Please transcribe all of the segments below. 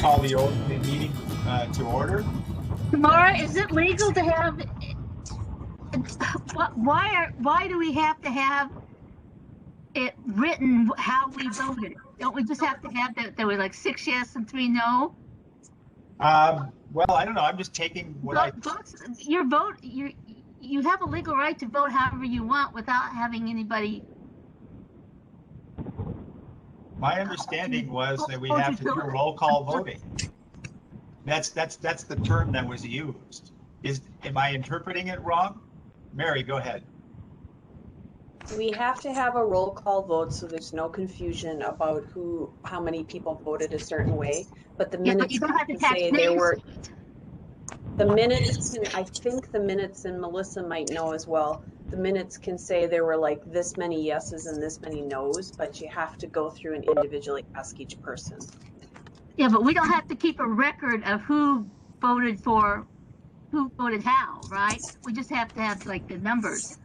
call the meeting to order. Mara, is it legal to have? Why do we have to have it written how we voted? Don't we just have to have that there were like 6 yes and 3 no? Well, I don't know. I'm just taking what Your vote. You have a legal right to vote however you want without having anybody. My understanding was that we have to do roll call voting. That's the term that was used. Am I interpreting it wrong? Mary, go ahead. We have to have a roll call vote so there's no confusion about how many people voted a certain way. But the minutes can say there were. The minutes can, I think the minutes, and Melissa might know as well, the minutes can say there were like this many yeses and this many nos, but you have to go through and individually ask each person. Yeah, but we don't have to keep a record of who voted for, who voted how, right? We just have to have like the numbers.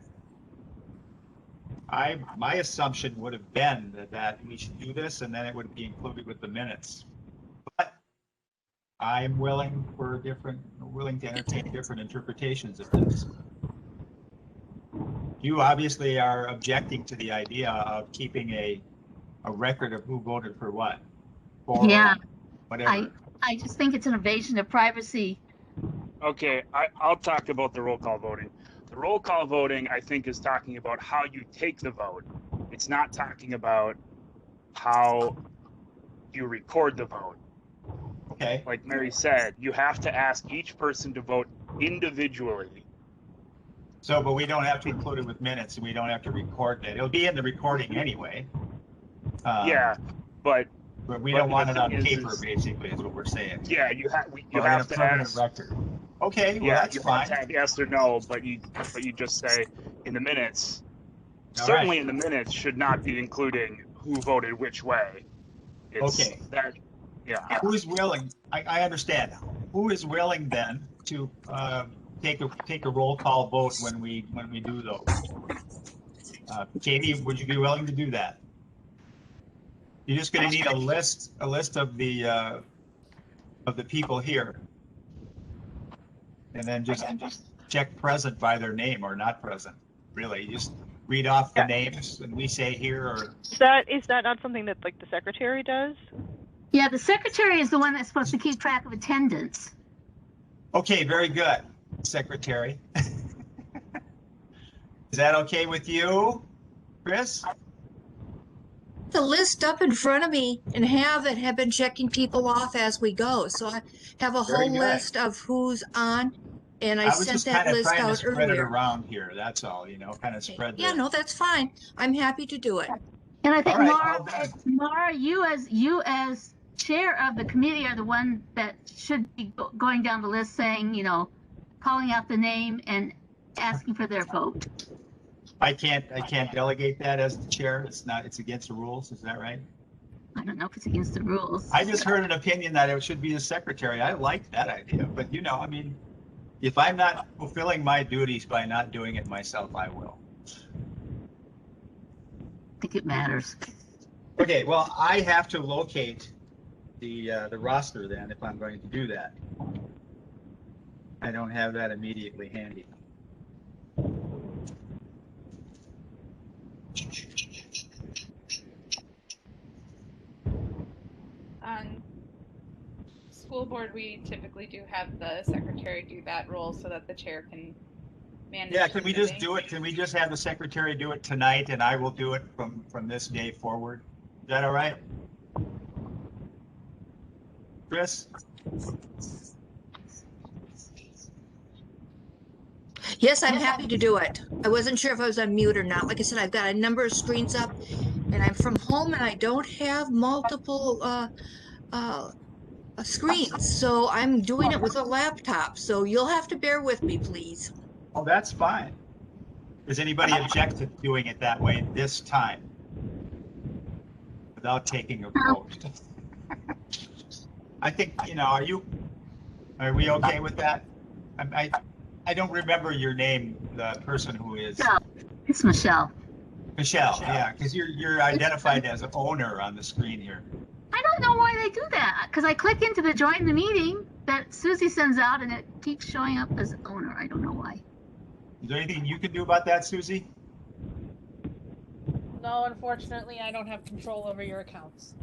My assumption would have been that we should do this and then it would be included with the minutes. But I'm willing to entertain different interpretations of this. You obviously are objecting to the idea of keeping a record of who voted for what. Yeah, whatever. I just think it's an invasion of privacy. Okay, I'll talk about the roll call voting. The roll call voting, I think, is talking about how you take the vote. It's not talking about how you record the vote. Okay. Like Mary said, you have to ask each person to vote individually. So, but we don't have to include it with minutes, and we don't have to record it. It'll be in the recording anyway. Yeah, but we don't want it on paper, basically, is what we're saying. Yeah, you have to ask. Record. Okay, well, yeah, that's you fine. Have to yes or no, but you just say in the minutes. All certainly right. in the minutes should not be including who voted which way. Okay. Yeah. Who is willing? I understand. Who is willing then to take a roll call vote when we do those? Katie, would you be willing to do that? You're just going to need a list of the people here, and then just check present by their name or not present. Really, you just read off the names, and we say here or. Is that not something that like the secretary does? Yeah, the secretary is the one that's supposed to keep track of attendance. Okay, very good, secretary. Is that okay with you, Chris? The list up in front of me and have been checking people off as we go. So I have a whole list of who's on, and I sent that list out earlier. I was just kind of trying to spread it around here. That's all, kind of spread. Yeah, no, that's fine. I'm happy to do it. And I think Mara, you as chair of the committee are the one that should be going down the list, saying, calling out the name and asking for their vote. I can't delegate that as the chair. It's against the rules. Is that right? I don't know if it's against the rules. I just heard an opinion that it should be the secretary. I like that idea, but if I'm not fulfilling my duties by not doing it myself, I will. I think it matters. Okay, well, I have to locate the roster then if I'm going to do that. I don't have that immediately handy. On school board, we typically do have the secretary do that role so that the chair can manage. Yeah, can we just do it? Can we just have the secretary do it tonight, and I will do it from this day forward? Is that all right? Chris? Yes, I'm happy to do it. I wasn't sure if I was on mute or not. Like I said, I've got a number of screens up, and I'm from home, and I don't have multiple screens, so I'm doing it with a laptop. So you'll have to bear with me, please. Oh, that's fine. Does anybody object to doing it that way this time without taking a vote? I think, are we okay with that? I don't remember your name, the person who is. No, it's Michelle. Michelle, yeah, because you're identified as an owner on the screen here. I don't know why they do that, because I click into the join the meeting that Susie sends out and it keeps showing up as owner. I don't know why. Is there anything you can do about that, Susie? No, unfortunately, I don't have control over your accounts.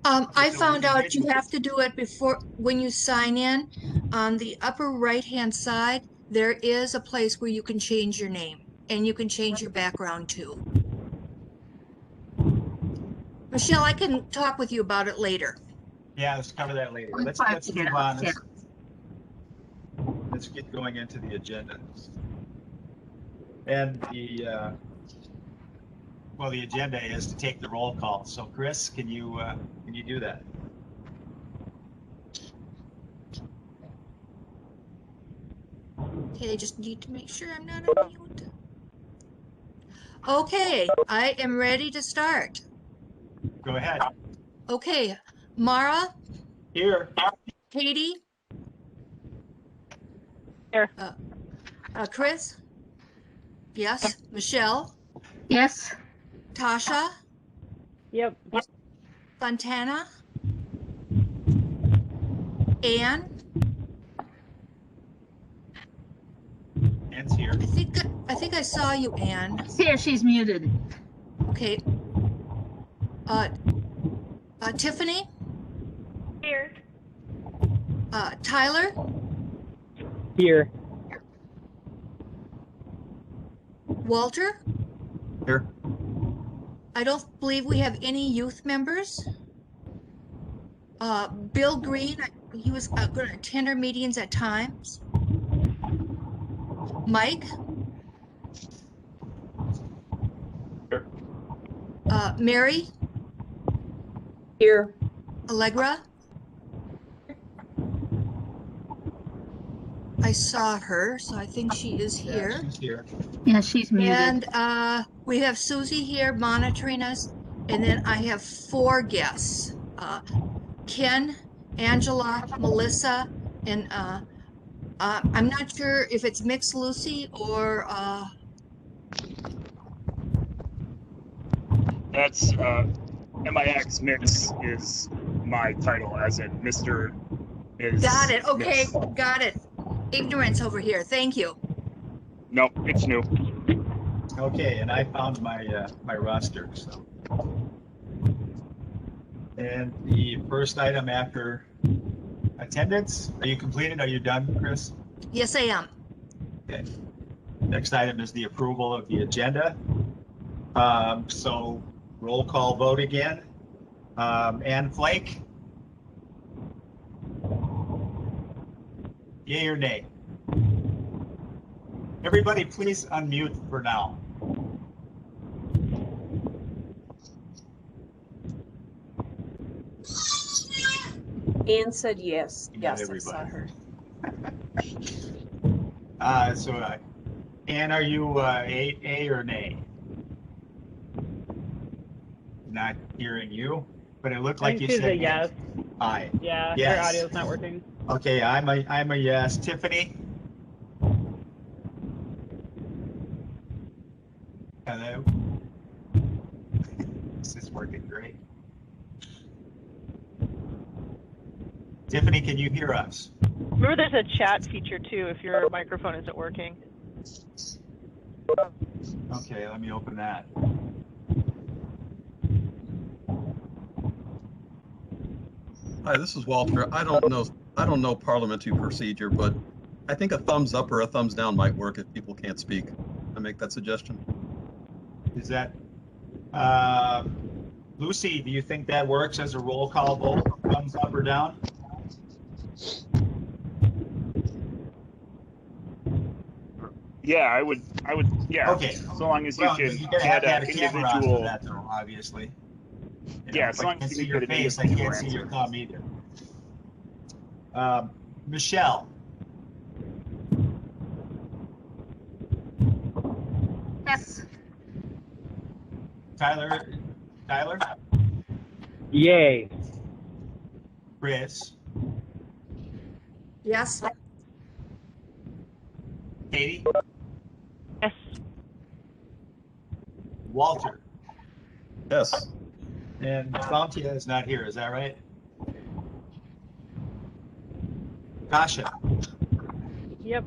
I So found out you individual- have to do it before, when you sign in, on the upper right-hand side, there is a place where you can change your name and you can change your background too. Michelle, I can talk with you about it later. Yeah, let's cover that later. Let's Let's figure move it out, on. Let's get going into the agenda. And the agenda is to take the roll call. So Chris, can you do that? Okay, I just need to make sure I'm not on mute. Okay, I am ready to start. Go ahead. Okay, Mara, Here. Katie. Here. Chris? Yes. Michelle? Yes. Tasha? Yep. Fontana? Anne? Anne's here. I think I saw you, Anne. Here, she's muted. Okay. Tiffany? Here. Tyler? Here. Walter? Here. I don't believe we have any youth members. Bill Green, he was going to attend our meetings at times. Mike? Here. Mary? Here. Allegra? I saw her, so I think she is here. Yeah, she's here. Yeah, she's muted. And we have Susie here monitoring us. And then I have 4 guests. Ken, Angela, Melissa, and I'm not sure if it's Mix Lucy or That's MIX mix is my title, as in Mr. is. got it. Okay, Mix. got it. Ignorance over here. Thank you. Nope, it's new. Okay, and I found my my roster. So, and the first item after attendance. Are you completed? Are you done, Chris? Yes, I am. Okay. Next item is the approval of the agenda. So roll call vote again. Ann Flake? Yay or nay? Everybody please unmute for now. Anne said yes. Not Yes, I everybody. saw her. Ann, are you A or nay? Not hearing you, but it looked like you said a yes. aye. Yeah, Yes. her audio's not working. Okay, I'm a yes. Tiffany? Hello? This is working great. Tiffany, can you hear us? Remember, there's a chat feature too if your microphone isn't working. Okay, let me open that. Hi, this is Walter. I don't know parliamentary procedure, but I think a thumbs up or a thumbs down might work if people can't speak. I make that suggestion. Is that, Lucy, do you think that works as a roll call vote, thumbs up or down? Yeah, I would, yeah. Okay. So long as you Well, can you're gonna have get to have an a camera on for individual. that though, obviously. You Yeah, know, as if I long can't as see you your get an face, I individual can't see your answer. thumb either. Michelle, Yes. Tyler, Yay. Chris, Yes. Katie, Yes. Walter, Yes. And Valentia is not here, is that right? Tasha. Yep.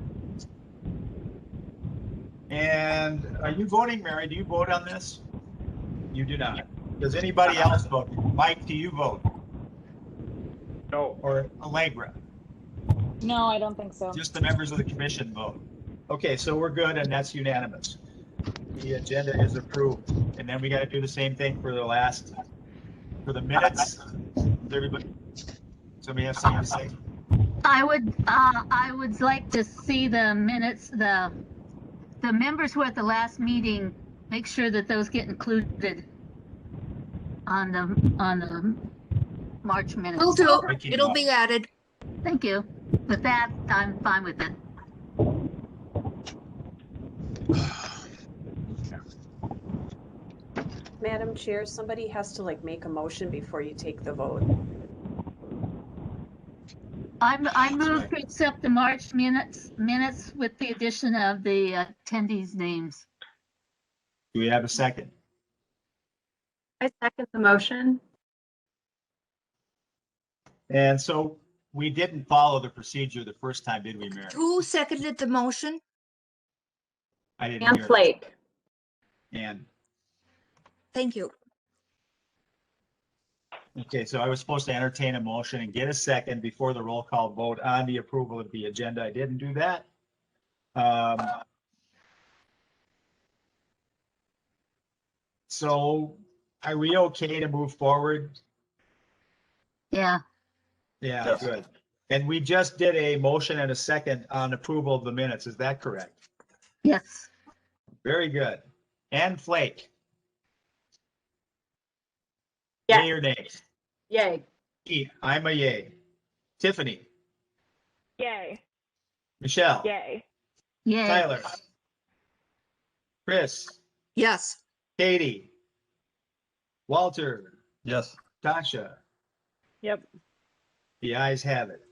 And are you voting, Mary? Do you vote on this? You do not. Does anybody else vote? Mike, do you vote? No. Or Allegra? No, I don't think so. Just the members of the commission vote. Okay, so we're good, and that's unanimous. The agenda is approved. And then we got to do the same thing for the minutes. Does everybody, somebody have something to say? I would like to see the minutes, the members who were at the last meeting, make sure that those get included on the March minutes. Will do. Thank you. It'll be added. Thank you. With that, I'm fine with it. Madam Chair, somebody has to like make a motion before you take the vote. I move to accept the March minutes with the addition of the attendees' names. Do we have a second? I second the motion. And so we didn't follow the procedure the first time, did we, Mary? Who seconded the motion? I didn't And hear. Flake. And Thank you. okay, so I was supposed to entertain a motion and get a second before the roll call vote on the approval of the agenda. I didn't do that. So are we okay to move forward? Yeah. Yeah, Yes. good. And we just did a motion and a second on approval of the minutes. Is that correct? Yes. Very good. And Flake, Yes. yay or nay? Yay. I'm a yay. Tiffany, Yay. Michelle, Yay. Yay. Tyler, Chris, Yes. Katie, Walter, Yes. Tasha. Yep. The ayes have it.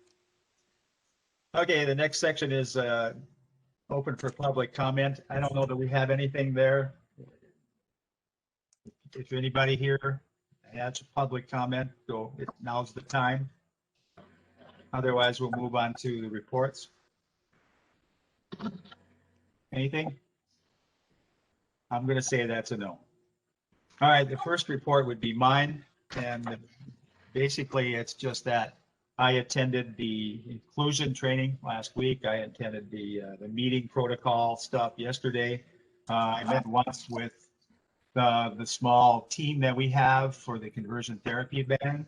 Okay, the next section is open for public comment. I don't know that we have anything there. If anybody here has a public comment, so now's the time. Otherwise, we'll move on to the reports. Anything? I'm going to say that's a no. All right, the first report would be mine, and basically it's just that I attended the inclusion training last week. I attended the meeting protocol stuff yesterday. I met once with the small team that we have for the conversion therapy band.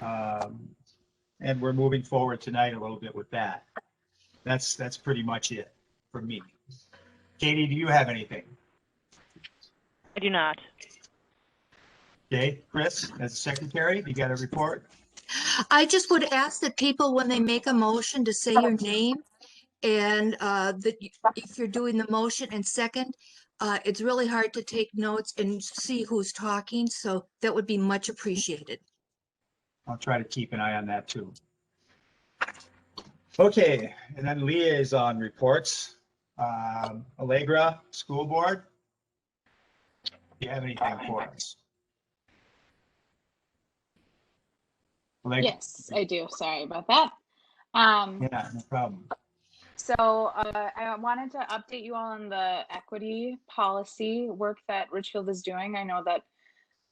And we're moving forward tonight a little bit with that. That's pretty much it for me. Katie, do you have anything? I do not. Okay, Chris, as secretary, you got a report? I just would ask that people, when they make a motion, to say your name and if you're doing the motion, and second, it's really hard to take notes and see who's talking, so that would be much appreciated. I'll try to keep an eye on that too. Okay, and then liaison reports. Allegra, school board. Do you have anything for us? Allegra? Yes, I do. Sorry about that. Yeah, no problem. So I wanted to update you all on the equity policy work that Richfield is doing. I know that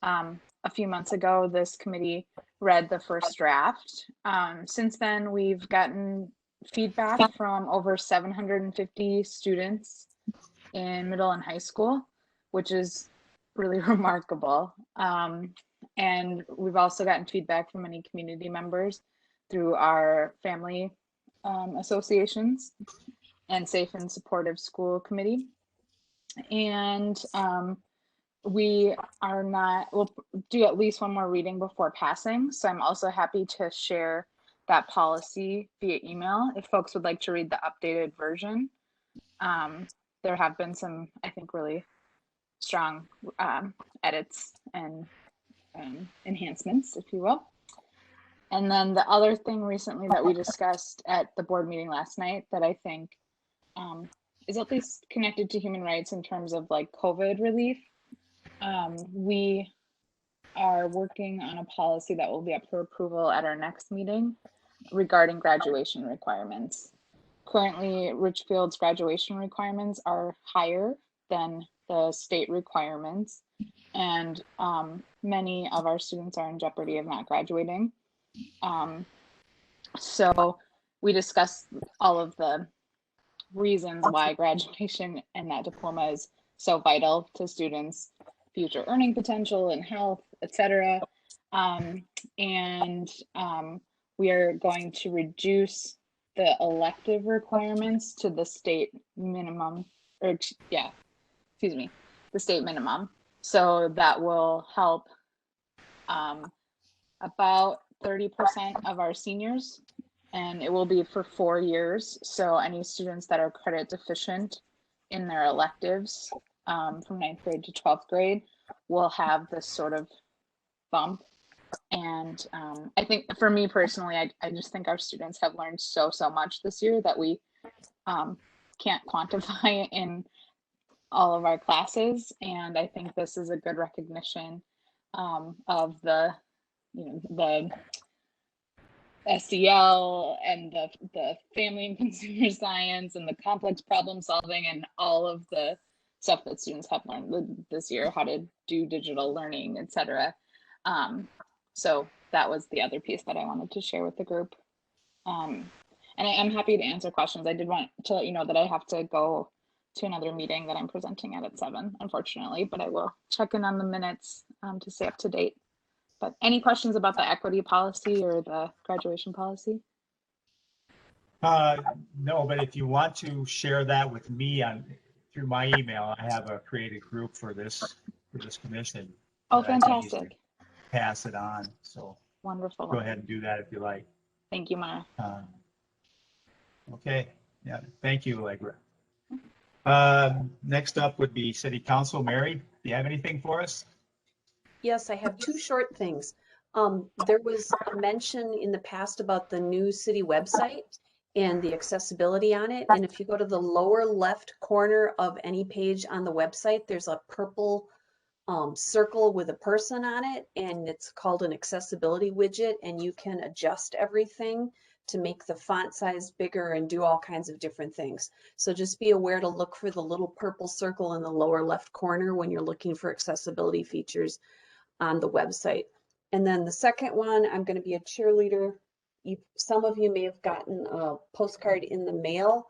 a few months ago, this committee read the first draft. Since then, we've gotten feedback from over 750 students in middle and high school, which is really remarkable. And we've also gotten feedback from many community members through our family associations and Safe and Supportive School Committee. And we'll do at least one more reading before passing. So I'm also happy to share that policy via email if folks would like to read the updated version. There have been some, I think, really strong edits and enhancements, if you will. And then the other thing recently that we discussed at the board meeting last night that I think is at least connected to human rights in terms of like COVID relief. We are working on a policy that will be up for approval at our next meeting regarding graduation requirements. Currently, Richfield's graduation requirements are higher than the state requirements, and many of our students are in jeopardy of not graduating. So we discussed all of the reasons why graduation and that diploma is so vital to students' future earning potential and health, etc. We are going to reduce the elective requirements to the state minimum, or yeah, excuse me, the state minimum. So that will help about 30% of our seniors, and it will be for 4 years. So any students that are credit deficient in their electives from 9th grade to 12th grade will have this sort of bump. And I think for me personally, I just think our students have learned so much this year that we can't quantify in all of our classes. And I think this is a good recognition of the, the SEL and the family and consumer science and the complex problem solving and all of the stuff that students have learned this year, how to do digital learning, etc. So that was the other piece that I wanted to share with the group. And I'm happy to answer questions. I did want to let you know that I have to go to another meeting that I'm presenting at 7, unfortunately, but I will check in on the minutes to stay up to date. But any questions about the equity policy or the graduation policy? No, but if you want to share that with me through my email, I have a created group for this commission. Oh, fantastic. Pass it on. So wonderful. Go ahead and do that if you like. Thank you, Mara. Okay. Yeah. Thank you, Allegra. Next up would be City Council. Mary, do you have anything for us? Yes, I have 2 short things. There was a mention in the past about the new city website and the accessibility on it. And if you go to the lower left corner of any page on the website, there's a purple circle with a person on it, and it's called an accessibility widget, and you can adjust everything to make the font size bigger and do all kinds of different things. So just be aware to look for the little purple circle in the lower left corner when you're looking for accessibility features on the website. And then the second one, I'm going to be a cheerleader. Some of you may have gotten a postcard in the mail.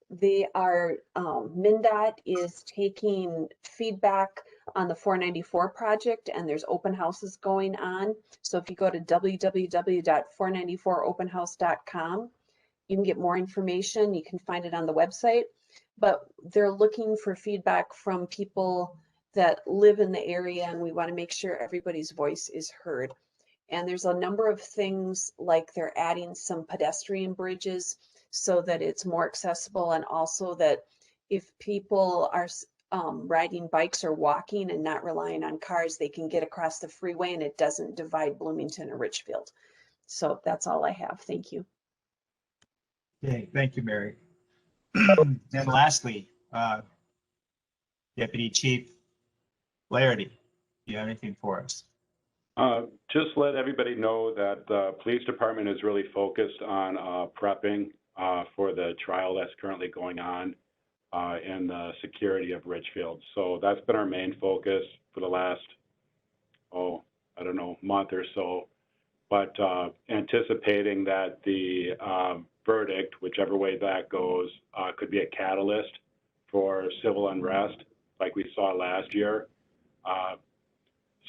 They are, MnDOT is taking feedback on the 494 project, and there's open houses going on. So if you go to www.494openhouse.com, you can get more information. You can find it on the website, but they're looking for feedback from people that live in the area, and we want to make sure everybody's voice is heard. And there's a number of things, like they're adding some pedestrian bridges so that it's more accessible, and also that if people are riding bikes or walking and not relying on cars, they can get across the freeway and it doesn't divide Bloomington or Richfield. So that's all I have. Thank you. Okay, thank you, Mary. And lastly, Deputy Chief Flaherty, do you have anything for us? Just let everybody know that the police department is really focused on prepping for the trial that's currently going on and the security of Richfield. So that's been our main focus for the last, I don't know, month or so. But anticipating that the verdict, whichever way that goes, could be a catalyst for civil unrest like we saw last year.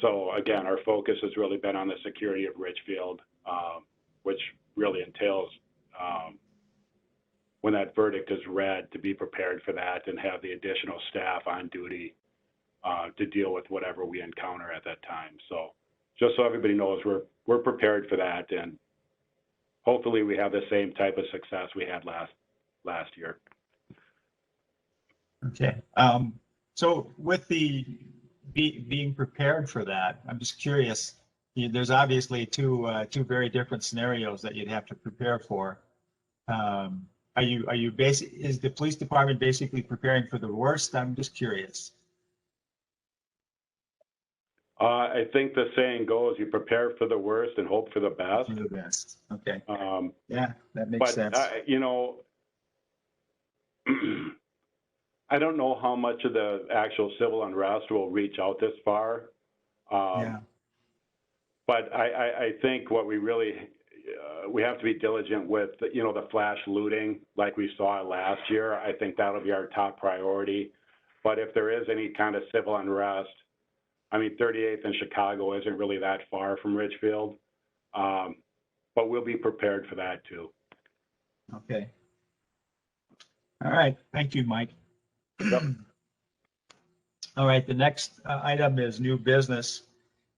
So again, our focus has really been on the security of Richfield, which really entails when that verdict is read to be prepared for that and have the additional staff on duty to deal with whatever we encounter at that time. So just so everybody knows, we're prepared for that, and hopefully we have the same type of success we had last year. Okay. So with the being prepared for that, I'm just curious. There's obviously two very different scenarios that you'd have to prepare for. Is the police department basically preparing for the worst? I'm just curious. I think the saying goes, you prepare for the worst and hope for the best. For the best. Okay. Yeah, that makes sense. You know, I don't know how much of the actual civil unrest will reach out this far. Yeah. But I think what we really, we have to be diligent with, you know, the flash looting like we saw last year. I think that'll be our top priority. But if there is any kind of civil unrest, I mean, 38th and Chicago isn't really that far from Richfield, but we'll be prepared for that too. Okay. All right. Thank you, Mike. Yep. All right. The next item is new business.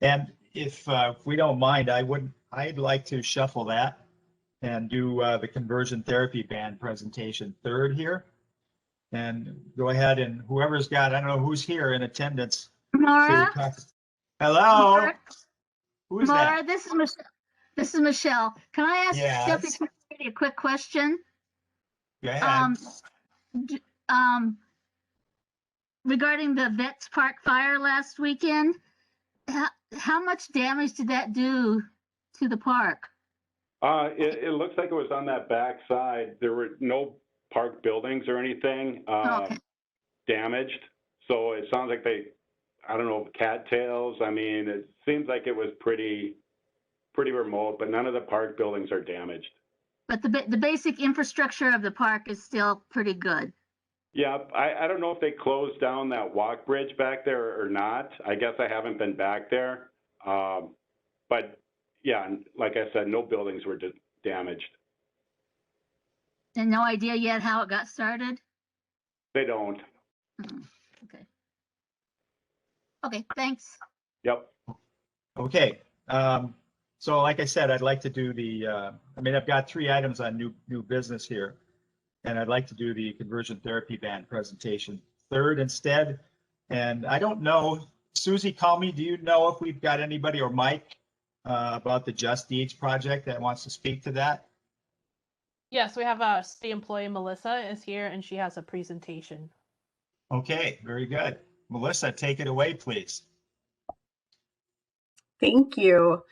And if we don't mind, I'd like to shuffle that and do the conversion therapy ban presentation third here. And go ahead and whoever's got, I don't know who's here in attendance. Mara? Hello. Mara? Who is Mara, that? this is Michelle. This is Michelle. Can I ask Yes. Deputy a quick question? Go ahead. Regarding the Vets Park fire last weekend, how much damage did that do to the park? It looks like it was on that back side. There were no park buildings or anything damaged. So it sounds like I don't know, cattails. I mean, it seems like it was pretty remote, but none of the park buildings are damaged. But the basic infrastructure of the park is still pretty good. Yeah, I don't know if they closed down that walk bridge back there or not. I guess I haven't been back there. But yeah, like I said, no buildings were damaged. And no idea yet how it got started? They don't. Okay. Okay, thanks. Yep. Okay. So like I said, I'd like to do I've got 3 items on new business here. And I'd like to do the conversion therapy ban presentation third instead. And I don't know, Susie, call me. Do you know if we've got anybody, or Mike, about the Just Deeds project that wants to speak to that? Yes, we have a city employee, Melissa, is here, and she has a presentation. Okay, very good. Melissa, take it away, please. Thank you.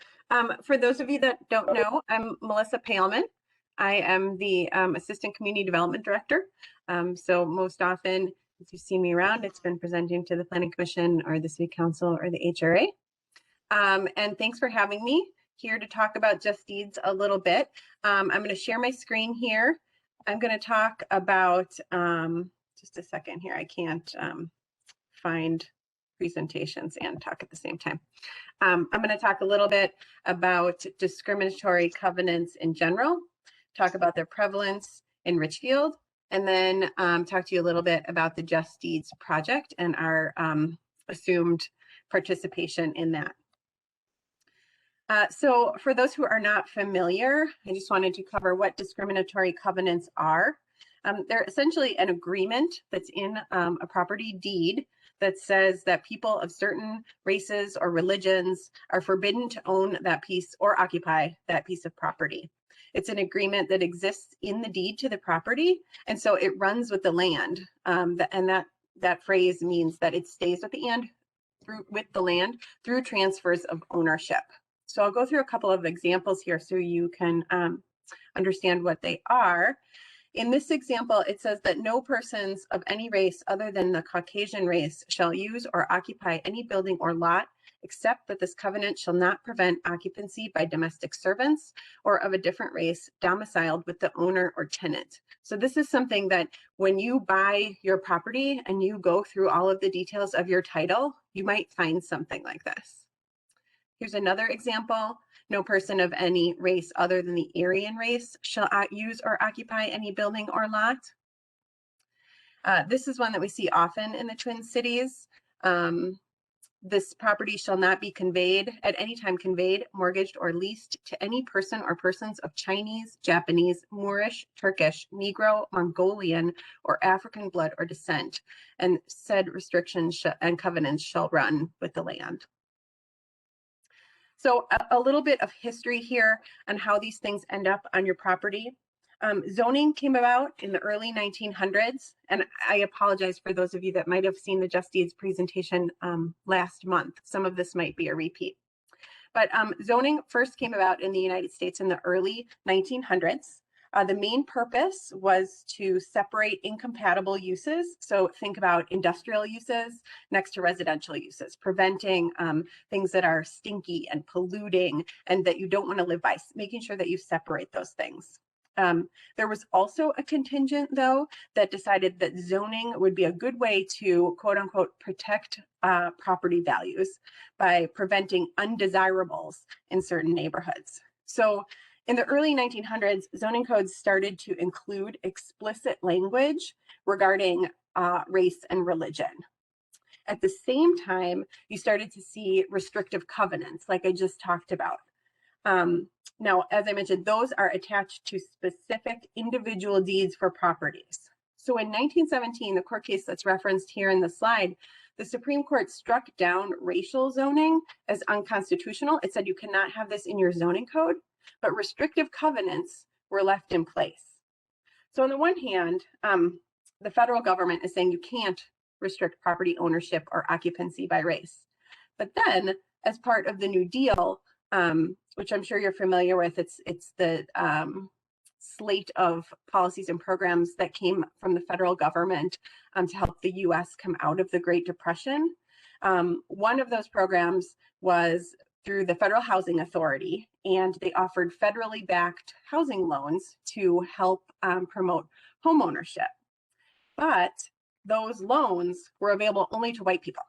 For those of you that don't know, I'm Melissa Paleman. I am the Assistant Community Development Director. So most often, if you see me around, it's been presenting to the Planning Commission or the City Council or the HRA. And thanks for having me here to talk about Just Deeds a little bit. I'm going to share my screen here. I'm going to talk about, just a second here, I can't find presentations and talk at the same time. I'm going to talk a little bit about discriminatory covenants in general, talk about their prevalence in Richfield, and then talk to you a little bit about the Just Deeds project and our assumed participation in that. So for those who are not familiar, I just wanted to cover what discriminatory covenants are. They're essentially an agreement that's in a property deed that says that people of certain races or religions are forbidden to own that piece or occupy that piece of property. It's an agreement that exists in the deed to the property, and so it runs with the land. And that phrase means that it stays with the land through transfers of ownership. So I'll go through a couple of examples here so you can understand what they are. In this example, it says that no persons of any race other than the Caucasian race shall use or occupy any building or lot, except that this covenant shall not prevent occupancy by domestic servants or of a different race domiciled with the owner or tenant. So this is something that when you buy your property and you go through all of the details of your title, you might find something like this. Here's another example. No person of any race other than the Aryan race shall use or occupy any building or lot. This is one that we see often in the Twin Cities. This property shall not be conveyed, at any time conveyed, mortgaged, or leased to any person or persons of Chinese, Japanese, Moorish, Turkish, Negro, Mongolian, or African blood or descent, and said restrictions and covenants shall run with the land. So a little bit of history here on how these things end up on your property. Zoning came about in the early 1900s, and I apologize for those of you that might have seen the Just Deeds presentation last month. Some of this might be a repeat. But zoning first came about in the United States in the early 1900s. The main purpose was to separate incompatible uses. So think about industrial uses next to residential uses, preventing things that are stinky and polluting and that you don't want to live by, making sure that you separate those things. There was also a contingent, though, that decided that zoning would be a good way to, quote unquote, protect property values by preventing undesirables in certain neighborhoods. So in the early 1900s, zoning codes started to include explicit language regarding race and religion. At the same time, you started to see restrictive covenants, like I just talked about. Now, as I mentioned, those are attached to specific individual deeds for properties. So in 1917, the court case that's referenced here in the slide, the Supreme Court struck down racial zoning as unconstitutional. It said you cannot have this in your zoning code, but restrictive covenants were left in place. So on the one hand, the federal government is saying you can't restrict property ownership or occupancy by race. But then, as part of the New Deal, which I'm sure you're familiar with, it's the slate of policies and programs that came from the federal government to help the US come out of the Great Depression. One of those programs was through the Federal Housing Authority, and they offered federally backed housing loans to help promote homeownership. But those loans were available only to white people.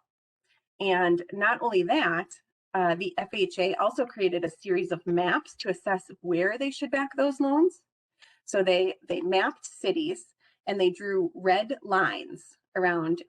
And not only that, the FHA also created a series of maps to assess where they should back those loans. So they mapped cities and they drew red lines around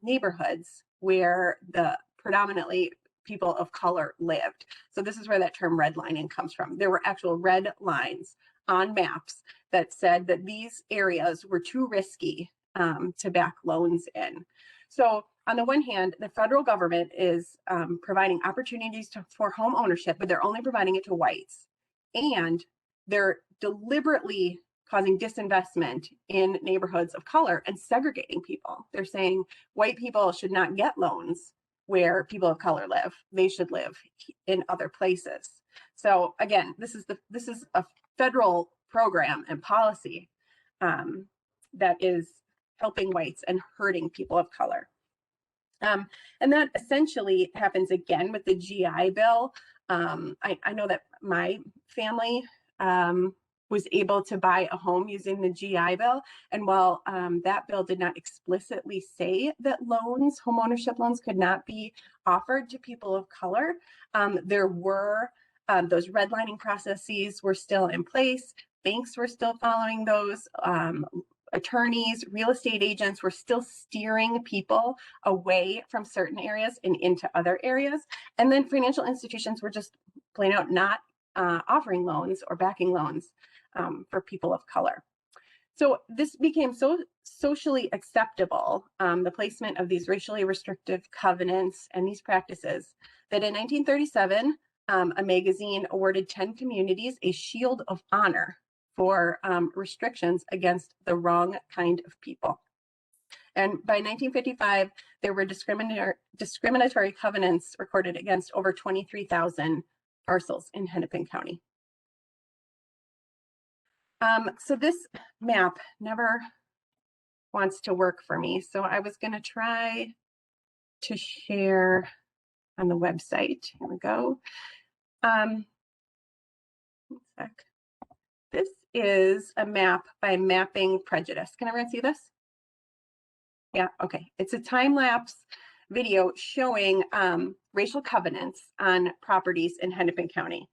neighborhoods where the predominantly people of color lived. So this is where that term redlining comes from. There were actual red lines on maps that said that these areas were too risky to back loans in. So on the one hand, the federal government is providing opportunities for home ownership, but they're only providing it to whites. And they're deliberately causing disinvestment in neighborhoods of color and segregating people. They're saying white people should not get loans where people of color live. They should live in other places. So again, this is a federal program and policy that is helping whites and hurting people of color. And that essentially happens again with the GI Bill. I know that my family was able to buy a home using the GI Bill. And while that bill did not explicitly say that loans, homeownership loans, could not be offered to people of color, there were those redlining processes were still in place. Banks were still following those. Attorneys, real estate agents were still steering people away from certain areas and into other areas. And then financial institutions were just plain out not offering loans or backing loans for people of color. So this became so socially acceptable, the placement of these racially restrictive covenants and these practices, that in 1937, a magazine awarded 10 communities a Shield of Honor for restrictions against the wrong kind of people. And by 1955, there were discriminatory covenants recorded against over 23,000 parcels in Hennepin County. So this map never wants to work for me. So I was going to try to share on the website. Here we go. One sec. This is a map by Mapping Prejudice. Can everyone see this? Yeah, okay. It's a time-lapse video showing racial covenants on properties in Hennepin County.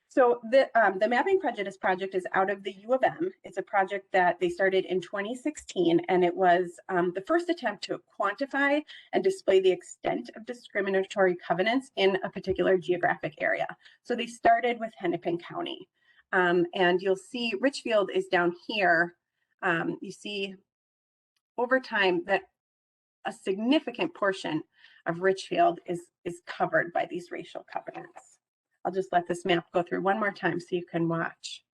So the Mapping Prejudice project is out of the U of M. It's a project that they started in 2016, and it was the first attempt to quantify and display the extent of discriminatory covenants in a particular geographic area. So they started with Hennepin County. And you'll see Richfield is down here. You see over time that a significant portion of Richfield is covered by these racial covenants. I'll just let this map go through one more time so you can watch.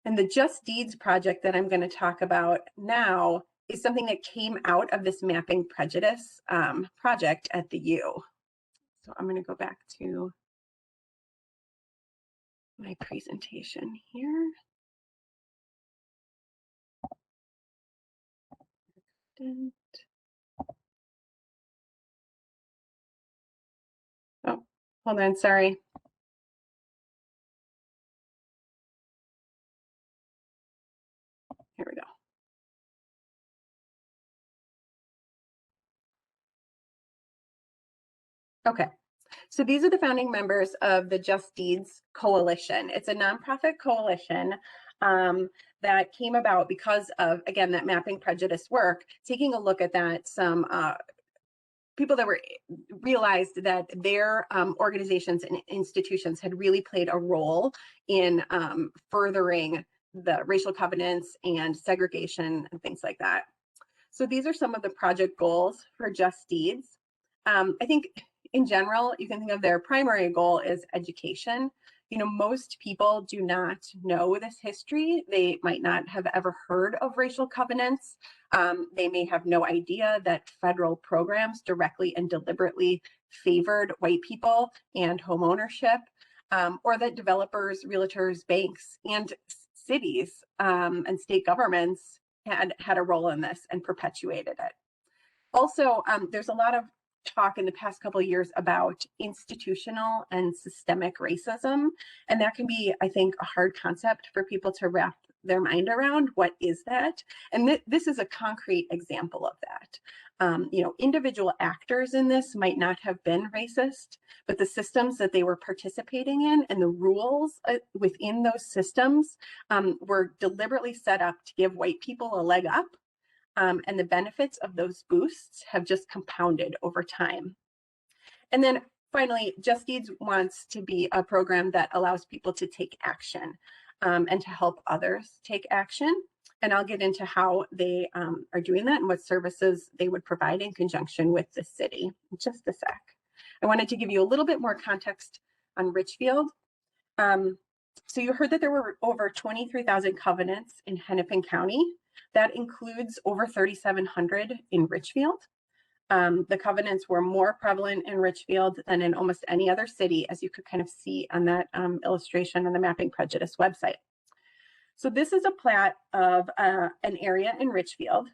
And the Just Deeds project that I'm going to talk about now is something that came out of this mapping prejudice project at the U. So I'm going to go back to my presentation here. Oh, hold on, sorry. Here we go. Okay, so these are the founding members of the Just Deeds Coalition. It's a nonprofit coalition that came about because of, again, that mapping prejudice work, taking a look at that, some people that were realized that their organizations and institutions had really played a role in furthering the racial covenants and segregation and things like that. So these are some of the project goals for Just Deeds. I think in general, you can think of their primary goal as education. You know, most people do not know this history. They might not have ever heard of racial covenants. They may have no idea that federal programs directly and deliberately favored white people and home ownership, or that developers, realtors, banks, and cities and state governments had a role in this and perpetuated it. Also, there's a lot of talk in the past couple of years about institutional and systemic racism, and that can be, I think, a hard concept for people to wrap their mind around. What is that? And this is a concrete example of that. You know, individual actors in this might not have been racist, but the systems that they were participating in and the rules within those systems were deliberately set up to give white people a leg up. And the benefits of those boosts have just compounded over time. And then finally, Just Deeds wants to be a program that allows people to take action and to help others take action. And I'll get into how they are doing that and what services they would provide in conjunction with the city in just a sec. I wanted to give you a little bit more context on Richfield. So you heard that there were over 23,000 covenants in Hennepin County. That includes over 3,700 in Richfield. The covenants were more prevalent in Richfield than in almost any other city, as you could kind of see on that illustration on the Mapping Prejudice website. So this is a plat of an area in Richfield.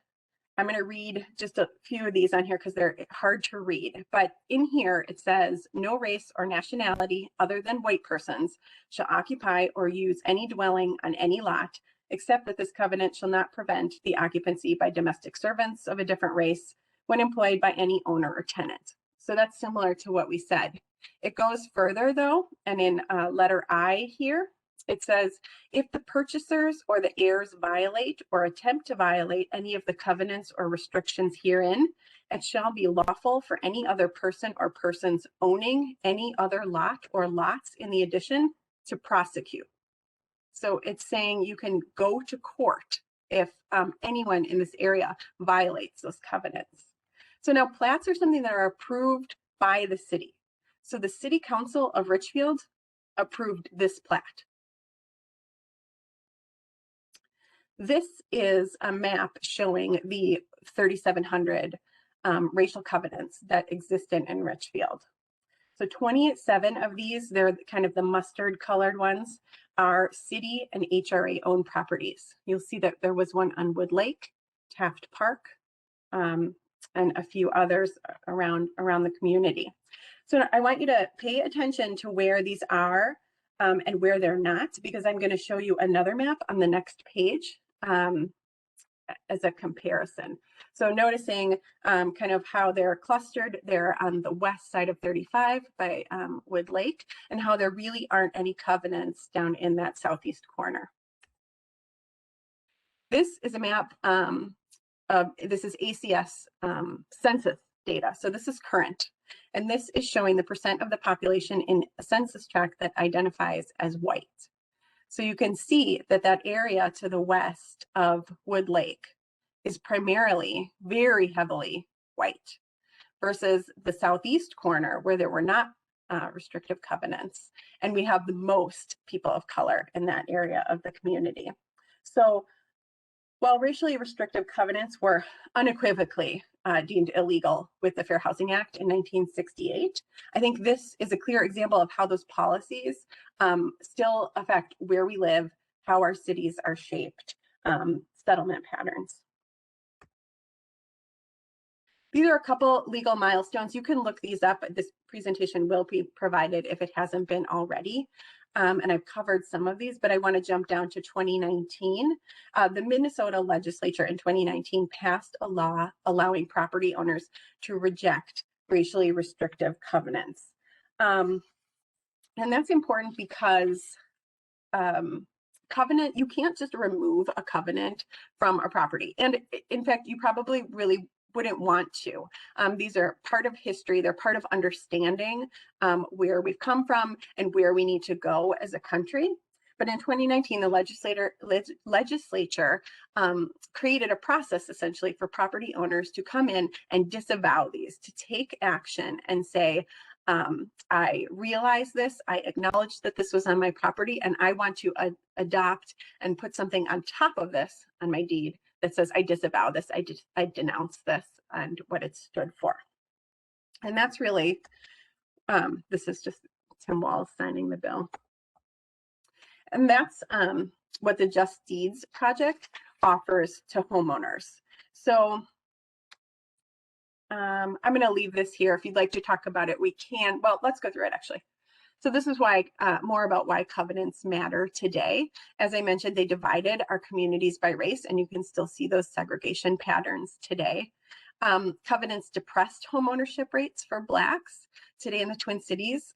I'm going to read just a few of these on here because they're hard to read. But in here it says, no race or nationality other than white persons shall occupy or use any dwelling on any lot, except that this covenant shall not prevent the occupancy by domestic servants of a different race when employed by any owner or tenant. So that's similar to what we said. It goes further though, and in letter I here, it says, if the purchasers or the heirs violate or attempt to violate any of the covenants or restrictions herein, it shall be lawful for any other person or persons owning any other lot or lots in the addition to prosecute. So it's saying you can go to court if anyone in this area violates those covenants. So now plats are something that are approved by the city. So the City Council of Richfield approved this plat. This is a map showing the 3,700 racial covenants that existed in Richfield. So 27 of these, they're kind of the mustard colored ones, are city and HRA owned properties. You'll see that there was one on Wood Lake, Taft Park, and a few others around the community. So I want you to pay attention to where these are and where they're not, because I'm going to show you another map on the next page as a comparison. So noticing kind of how they're clustered, they're on the west side of 35 by Wood Lake, and how there really aren't any covenants down in that southeast corner. This is a map this is ACS census data. So this is current. And this is showing the percent of the population in a census tract that identifies as white. So you can see that that area to the west of Wood Lake is primarily very heavily white, versus the southeast corner where there were not restrictive covenants, and we have the most people of color in that area of the community. So while racially restrictive covenants were unequivocally deemed illegal with the Fair Housing Act in 1968, I think this is a clear example of how those policies still affect where we live, how our cities are shaped, settlement patterns. These are a couple legal milestones. You can look these up. This presentation will be provided if it hasn't been already. And I've covered some of these, but I want to jump down to 2019. The Minnesota legislature in 2019 passed a law allowing property owners to reject racially restrictive covenants. And that's important because covenant, you can't just remove a covenant from a property. And in fact, you probably really wouldn't want to. These are part of history. They're part of understanding where we've come from and where we need to go as a country. But in 2019, the legislature created a process essentially for property owners to come in and disavow these, to take action and say, I realize this, I acknowledge that this was on my property, and I want to adopt and put something on top of this on my deed that says I disavow this, I denounce this and what it stood for. And that's really, this is just Tim Walz signing the bill. And that's what the Just Deeds Project offers to homeowners. So I'm going to leave this here. If you'd like to talk about it, we can. Well, let's go through it actually. So this is why more about why covenants matter today. As I mentioned, they divided our communities by race, and you can still see those segregation patterns today. Covenants depressed homeownership rates for Blacks. Today in the Twin Cities,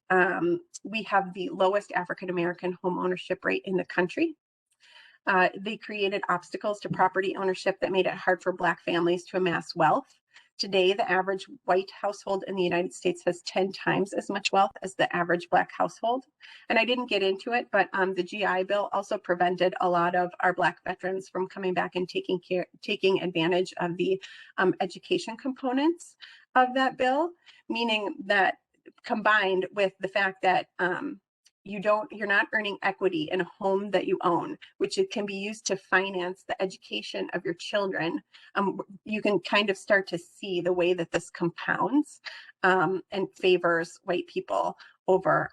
we have the lowest African-American homeownership rate in the country. They created obstacles to property ownership that made it hard for Black families to amass wealth. Today, the average white household in the United States has 10 times as much wealth as the average Black household. And I didn't get into it, but the GI Bill also prevented a lot of our Black veterans from coming back and taking advantage of the education components of that bill, meaning that combined with the fact that you're not earning equity in a home that you own, which it can be used to finance the education of your children. You can kind of start to see the way that this compounds and favors white people over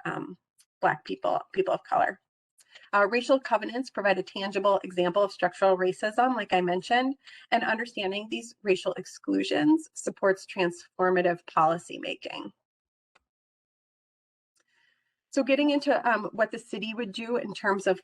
Black people, people of color. Racial covenants provide a tangible example of structural racism, like I mentioned, and understanding these racial exclusions supports transformative policymaking. So getting into what the city would do in terms of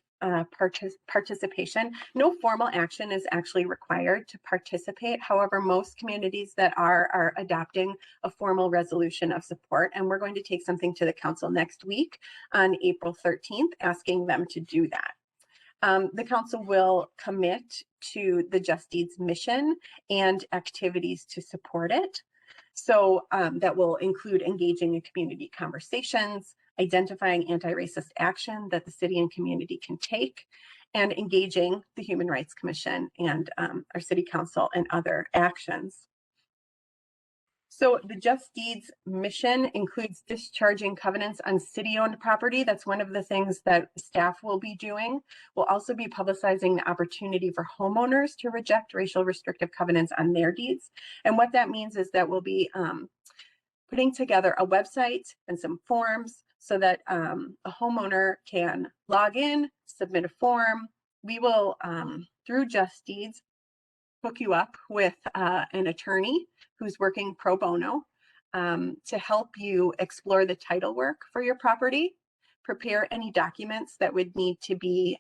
participation, no formal action is actually required to participate. However, most communities that are adopting a formal resolution of support, and we're going to take something to the council next week on April 13th, asking them to do that. The council will commit to the Just Deeds mission and activities to support it. So that will include engaging in community conversations, identifying anti-racist action that the city and community can take, and engaging the Human Rights Commission and our city council in other actions. So the Just Deeds mission includes discharging covenants on city-owned property. That's one of the things that staff will be doing. We'll also be publicizing the opportunity for homeowners to reject racial restrictive covenants on their deeds. And what that means is that we'll be putting together a website and some forms so that a homeowner can log in, submit a form. We will, through Just Deeds, hook you up with an attorney who's working pro bono to help you explore the title work for your property, prepare any documents that would need to be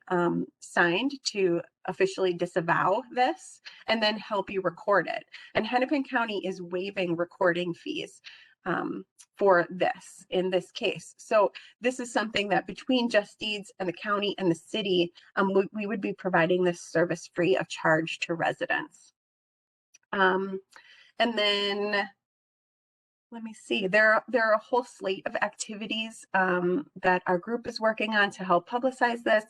signed to officially disavow this, and then help you record it. And Hennepin County is waiving recording fees for this, in this case. So this is something that between Just Deeds and the county and the city, we would be providing this service free of charge to residents. And then let me see. There are a whole slate of activities that our group is working on to help publicize this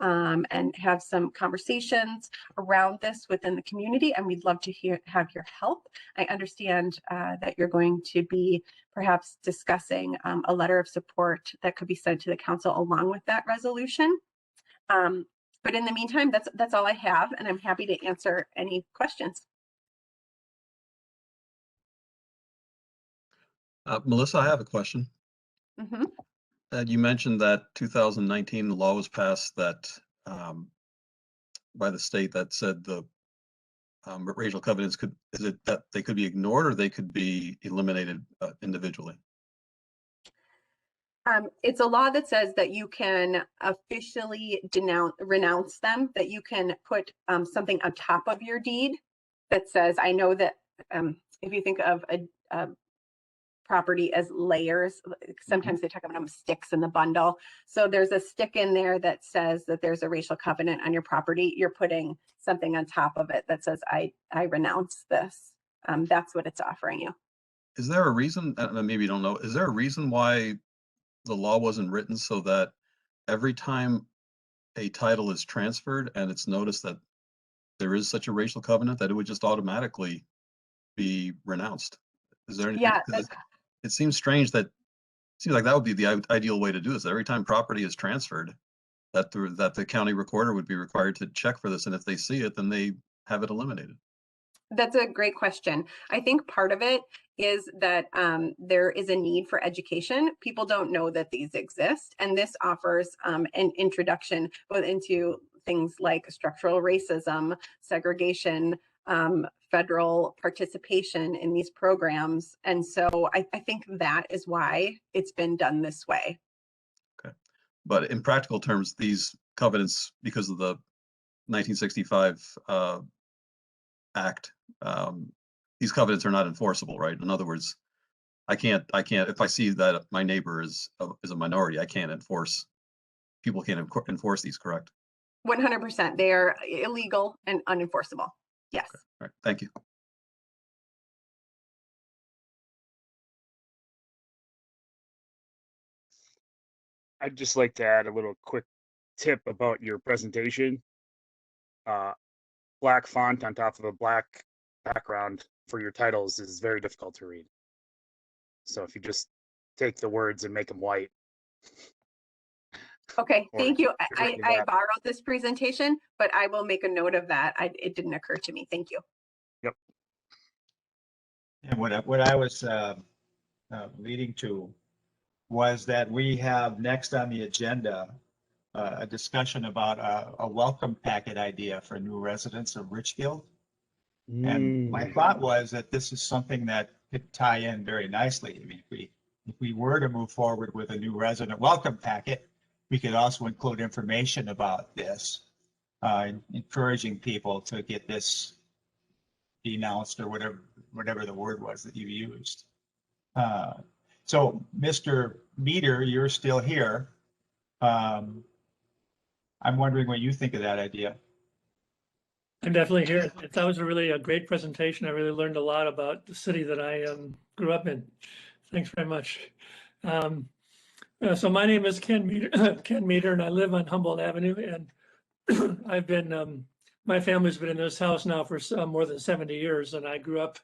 and have some conversations around this within the community. And we'd love to have your help. I understand that you're going to be perhaps discussing a letter of support that could be sent to the council along with that resolution. But in the meantime, that's all I have, and I'm happy to answer any questions. Melissa, I have a question. Mm-hmm. You mentioned that 2019 the law was passed that by the state that said the racial covenants is it that they could be ignored or they could be eliminated individually? It's a law that says that you can officially renounce them, that you can put something on top of your deed that says, I know that if you think of a property as layers, sometimes they talk about them sticks in the bundle. So there's a stick in there that says that there's a racial covenant on your property. You're putting something on top of it that says, I renounce this. That's what it's offering you. Is there a reason, maybe you don't know, is there a reason why the law wasn't written so that every time a title is transferred and it's noticed that there is such a racial covenant that it would just automatically be renounced? Is there anything? Yeah, it seems strange that, it seems like that would be the ideal way to do this. Every time property is transferred, that the county recorder would be required to check for this, and if they see it, then they have it eliminated. That's a great question. I think part of it is that there is a need for education. People don't know that these exist, and this offers an introduction both into things like structural racism, segregation, federal participation in these programs. And so I think that is why it's been done this way. Okay. But in practical terms, these covenants, because of the 1965 Act, these covenants are not enforceable, right? In other words, I can't, if I see that my neighbor is a minority, I can't enforce, people can't enforce these, correct? 100%. They are illegal and unenforceable. Yes. Okay. All right. Thank you. I'd just like to add a little quick tip about your presentation. Black font on top of a black background for your titles is very difficult to read. So if you just take the words and make them white. Okay, thank you. I borrowed this presentation, but I will make a note of that. It didn't occur to me. Thank you. Yep. And what I was leading to was that we have next on the agenda a discussion about a welcome packet idea for new residents of Richfield. And my thought was that this is something that could tie in very nicely. I mean, if we were to move forward with a new resident welcome packet, we could also include information about this, encouraging people to get this denounced or whatever the word was that you used. So, Mr. Meter, you're still here. I'm wondering what you think of that idea. I'm definitely here. That was a great presentation. I really learned a lot about the city that I grew up in. Thanks very much. So my name is Ken Meter, and I live on Humboldt Avenue. And I've been, my family's been in this house now for more than 70 years. And I grew up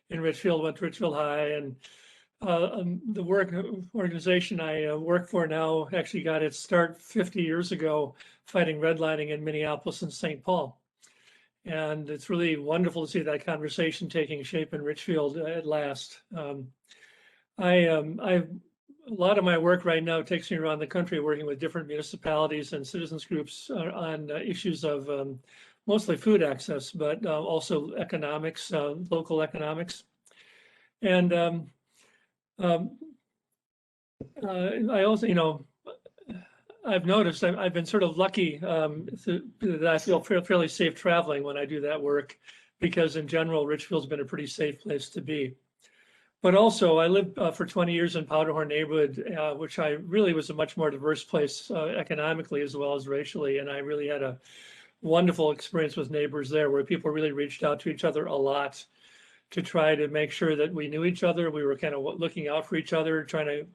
in Richfield, went to Richfield High, and the organization I work for now actually got its start 50 years ago fighting redlining in Minneapolis and St. Paul. And it's really wonderful to see that conversation taking shape in Richfield at last. A lot of my work right now takes me around the country working with different municipalities and citizens groups on issues of mostly food access, but also economics, local economics. And I also, I've noticed I've been sort of lucky that I feel fairly safe traveling when I do that work, because in general, Richfield's been a pretty safe place to be. But also, I lived for 20 years in Powderhorn neighborhood, which I really was a much more diverse place economically as well as racially. And I really had a wonderful experience with neighbors there where people really reached out to each other a lot. to try to make sure that we knew each other. We were kind of looking out for each other, trying to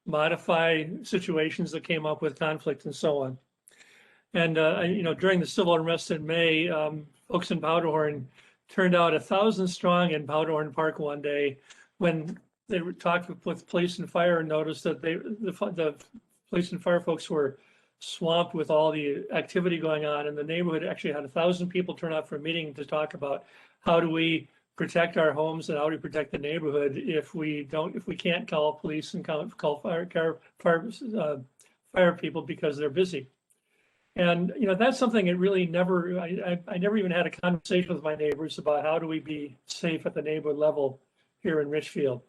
modify situations that came up with conflict and so on. And, during the civil unrest in May, folks in Powderhorn turned out 1,000 strong in Powderhorn Park one day when they talked with police and fire and noticed that the police and fire folks were swamped with all the activity going on, and the neighborhood actually had 1,000 people turn out for a meeting to talk about how do we protect our homes and how do we protect the neighborhood if we can't call police and call fire people because they're busy. And that's something that really I never even had a conversation with my neighbors about how do we be safe at the neighborhood level here in Richfield.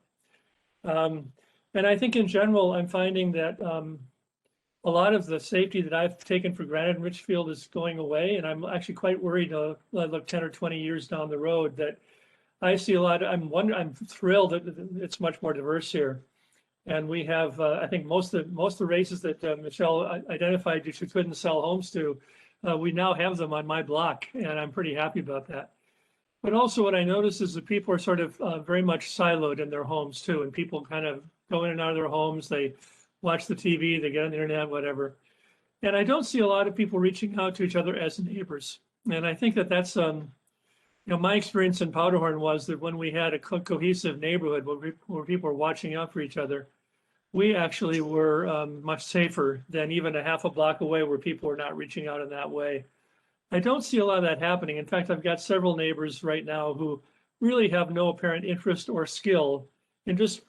And I think in general, I'm finding that a lot of the safety that I've taken for granted in Richfield is going away. And I'm actually quite worried, I look 10 or 20 years down the road, that I see a lot. I'm thrilled that it's much more diverse here. And we have, I think most of the races that Michelle identified that you couldn't sell homes to, we now have them on my block, and I'm pretty happy about that. But also what I notice is that people are sort of very much siloed in their homes too, and people kind of go in and out of their homes, they watch the TV, they get on the internet, whatever. And I don't see a lot of people reaching out to each other as neighbors. And I think that that's, my experience in Powderhorn was that when we had a cohesive neighborhood where people were watching out for each other, we actually were much safer than even a half a block away where people were not reaching out in that way. I don't see a lot of that happening. In fact, I've got several neighbors right now who really have no apparent interest or skill in just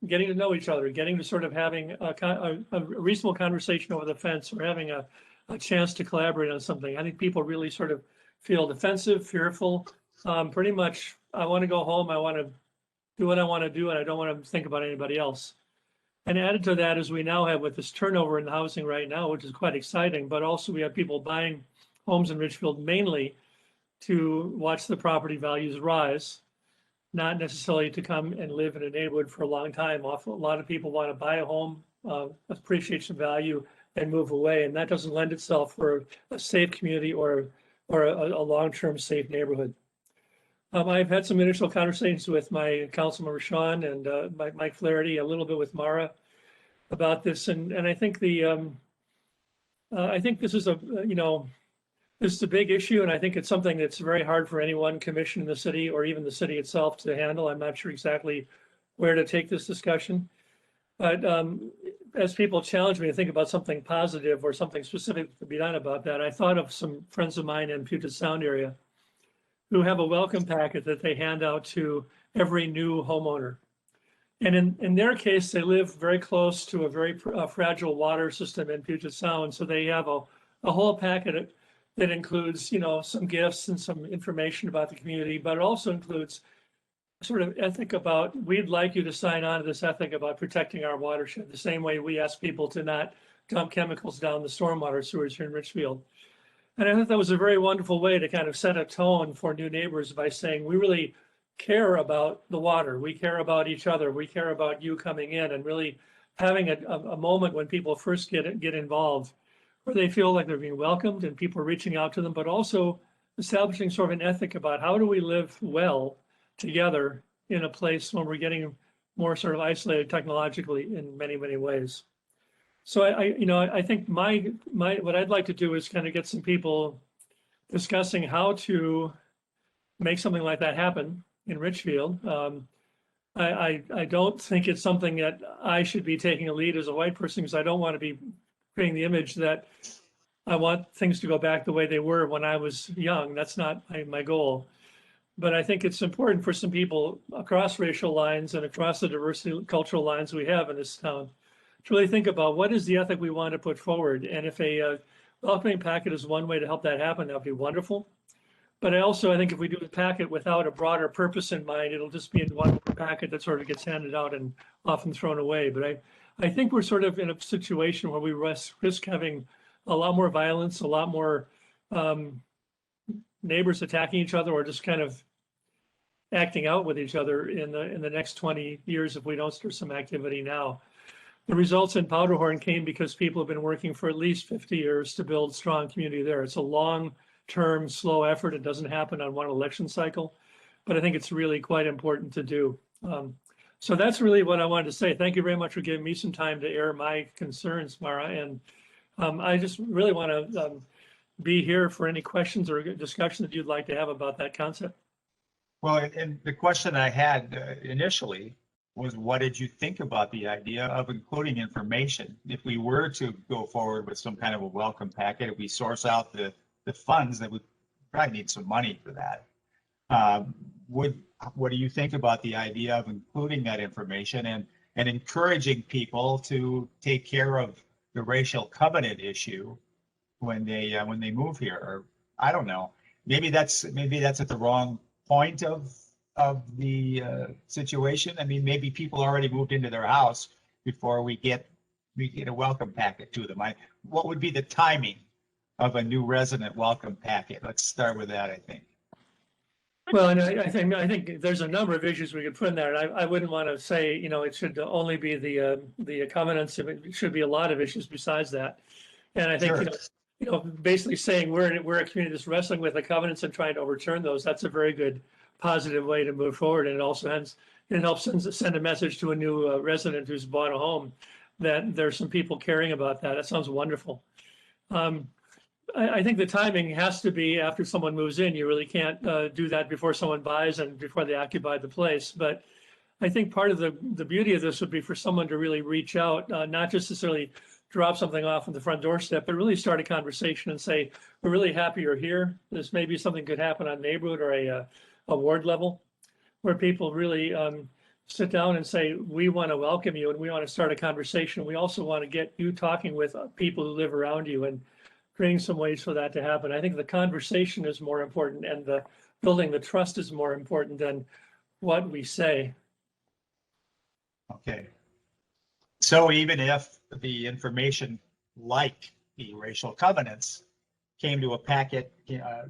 getting to know each other, getting to sort of having a reasonable conversation over the fence or having a chance to collaborate on something. I think people really sort of feel defensive, fearful. Pretty much, I want to go home, I want to do what I want to do, and I don't want to think about anybody else. And added to that is we now have with this turnover in housing right now, which is quite exciting, but also we have people buying homes in Richfield mainly to watch the property values rise, not necessarily to come and live in a neighborhood for a long time. A lot of people want to buy a home, appreciate some value, and move away. And that doesn't lend itself for a safe community or a long-term safe neighborhood. I've had some initial conversations with my councilmember Sean and Mike Flaherty, a little bit with Mara about this, and I think I think this is this is a big issue, and I think it's something that's very hard for any one commission in the city or even the city itself to handle. I'm not sure exactly where to take this discussion, but as people challenge me to think about something positive or something specific to be done about that, I thought of some friends of mine in Puget Sound area who have a welcome packet that they hand out to every new homeowner. And in their case, they live very close to a very fragile water system in Puget Sound. So they have a whole packet that includes, some gifts and some information about the community, but it also includes sort of ethic about, we'd like you to sign on to this ethic about protecting our watershed, the same way we ask people to not dump chemicals down the stormwater sewers here in Richfield. And I thought that was a very wonderful way to kind of set a tone for new neighbors by saying, we really care about the water. We care about each other. We care about you coming in and really having a moment when people first get involved where they feel like they're being welcomed and people are reaching out to them, but also establishing sort of an ethic about how do we live well together in a place when we're getting more sort of isolated technologically in many, many ways. So I think what I'd like to do is kind of get some people discussing how to make something like that happen in Richfield. I don't think it's something that I should be taking a lead as a white person, because I don't want to be creating the image that I want things to go back the way they were when I was young. That's not my goal. But I think it's important for some people across racial lines and across the diversity cultural lines we have in this town to really think about what is the ethic we want to put forward. And if a welcoming packet is one way to help that happen, that would be wonderful. But I think if we do a packet without a broader purpose in mind, it'll just be one packet that sort of gets handed out and often thrown away. But I think we're sort of in a situation where we risk having a lot more violence, a lot more neighbors attacking each other, or just kind of acting out with each other in the next 20 years if we don't start some activity now. The results in Powderhorn came because people have been working for at least 50 years to build strong community there. It's a long-term, slow effort. It doesn't happen on one election cycle. but I think it's really quite important to do. So that's really what I wanted to say. Thank you very much for giving me some time to air my concerns, Mara. And I just really want to be here for any questions or discussion that you'd like to have about that concept. Well, and the question I had initially was, what did you think about the idea of including information? If we were to go forward with some kind of a welcome packet, if we source out the funds, that we probably need some money for that. What do you think about the idea of including that information and encouraging people to take care of the racial covenant issue when they move here? Or I don't know. Maybe that's at the wrong point of the situation. I mean, maybe people already moved into their house before we get a welcome packet to them. What would be the timing of a new resident welcome packet? Let's start with that, I think. Well, and I think there's a number of issues we could put in there. And I wouldn't want to say, it should only be the covenants. It should be a lot of issues besides that. And I think, Sure. Basically saying we're a community that's wrestling with the covenants and trying to overturn those. That's a very good, positive way to move forward. And it also helps send a message to a new resident who's bought a home that there's some people caring about that. That sounds wonderful. I think the timing has to be after someone moves in. You really can't do that before someone buys and before they occupy the place. But I think part of the beauty of this would be for someone to really reach out, not just necessarily drop something off on the front doorstep, but really start a conversation and say, we're really happy you're here. This maybe something could happen on neighborhood or a ward level where people really sit down and say, we want to welcome you and we want to start a conversation. We also want to get you talking with people who live around you and creating some ways for that to happen. I think the conversation is more important and the building the trust is more important than what we say. Okay. So even if the information like the racial covenants came to a packet,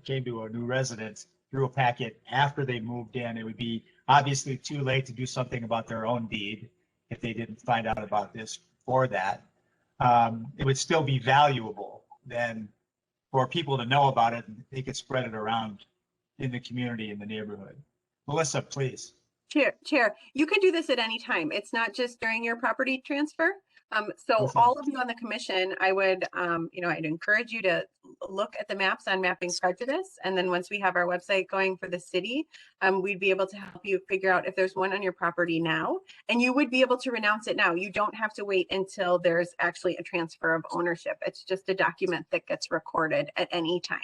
came to a new resident through a packet after they moved in, it would be obviously too late to do something about their own deed if they didn't find out about this for that. It would still be valuable then for people to know about it, and they could spread it around in the community, in the neighborhood. Melissa, please. Chair, you can do this at any time. It's not just during your property transfer. So all of you on the commission, I would, I'd encourage you to look at the maps on Mapping Prejudice. And then once we have our website going for the city, we'd be able to help you figure out if there's one on your property now, and you would be able to renounce it now. You don't have to wait until there's actually a transfer of ownership. It's just a document that gets recorded at any time.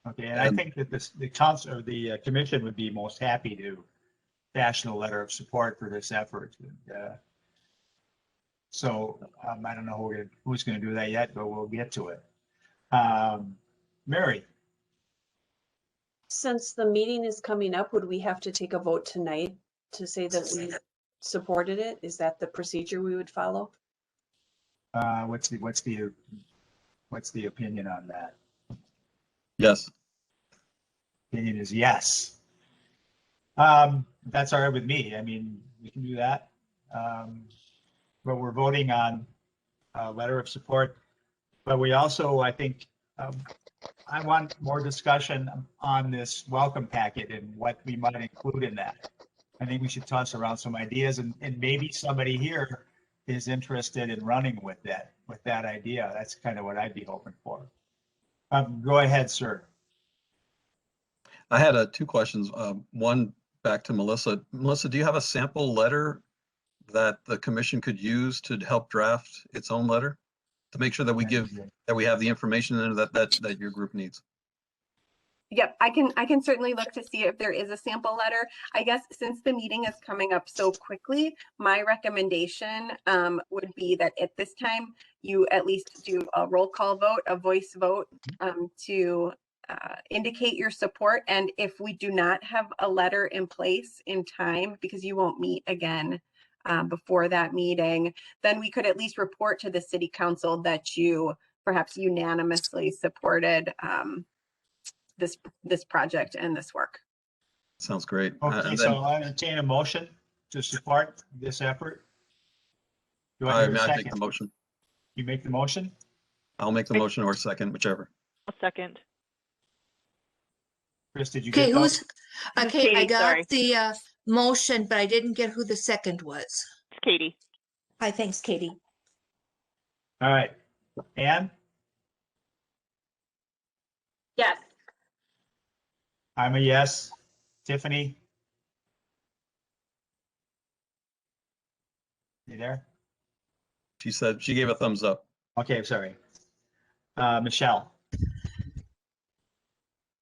Okay, and I think that the council or the commission would be most happy to fashion a letter of support for this effort. So I don't know who's going to do that yet, but we'll get to it. Mary. Since the meeting is coming up, would we have to take a vote tonight to say that we supported it? Is that the procedure we would follow? What's the opinion on that? Yes. Opinion is yes. That's all right with me. I mean, we can do that. But we're voting on a letter of support. But we also, I think, I want more discussion on this welcome packet and what we might include in that. I think we should toss around some ideas, and maybe somebody here is interested in running with that idea. That's kind of what I'd be hoping for. Go ahead, sir. I had two questions. One back to Melissa. Melissa, do you have a sample letter that the commission could use to help draft its own letter to make sure that we have the information in that your group needs? Yep, I can certainly look to see if there is a sample letter. I guess since the meeting is coming up so quickly, my recommendation would be that at this time you at least do a roll call vote, a voice vote to indicate your support. And if we do not have a letter in place in time, because you won't meet again before that meeting, then we could at least report to the city council that you perhaps unanimously supported this project and this work. Sounds great. Okay, so I'll entertain a motion to support this effort. Do I hear a second? Make the motion. You make the motion? I'll make the motion or second, whichever. A second. Chris, did you Okay, get those? okay, I Katie, got sorry. the motion, but I didn't get who the second was. It's Katie. Hi, thanks, Katie. All right. Ann? Yes. I'm a yes. Tiffany? You there? She said, she gave a thumbs up. Okay, sorry. Michelle?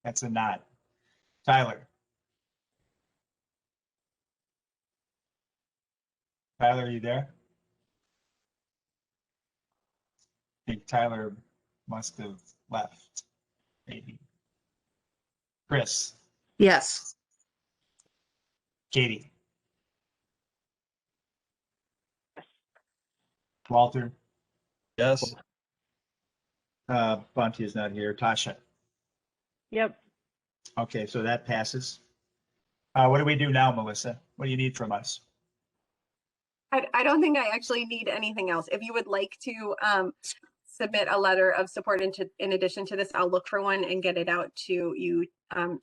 That's a nod. Tyler? Tyler, are you there? I think Tyler must have left, maybe. Chris? Yes. Katie? Walter? Yes. Bunty is not here. Tasha? Yep. Okay, so that passes. What do we do now, Melissa? What do you need from us? I don't think I actually need anything else. If you would like to submit a letter of support in addition to this, I'll look for one and get it out to you,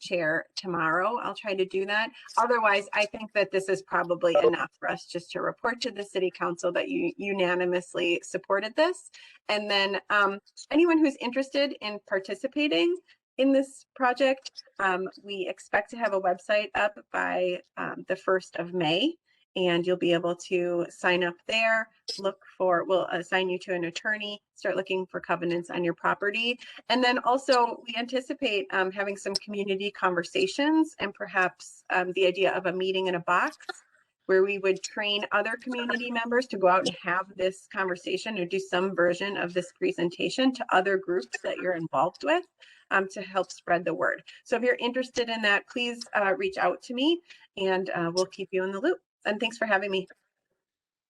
Chair, tomorrow. I'll try to do that. Otherwise, I think that this is probably enough for us just to report to the City Council that you unanimously supported this. And then anyone who's interested in participating in this project, we expect to have a website up by the 1st of May. And you'll be able to sign up there, we'll assign you to an attorney, start looking for covenants on your property. And then also we anticipate having some community conversations and perhaps the idea of a meeting in a box where we would train other community members to go out and have this conversation or do some version of this presentation to other groups that you're involved with to help spread the word. So if you're interested in that, please reach out to me and we'll keep you in the loop. And thanks for having me.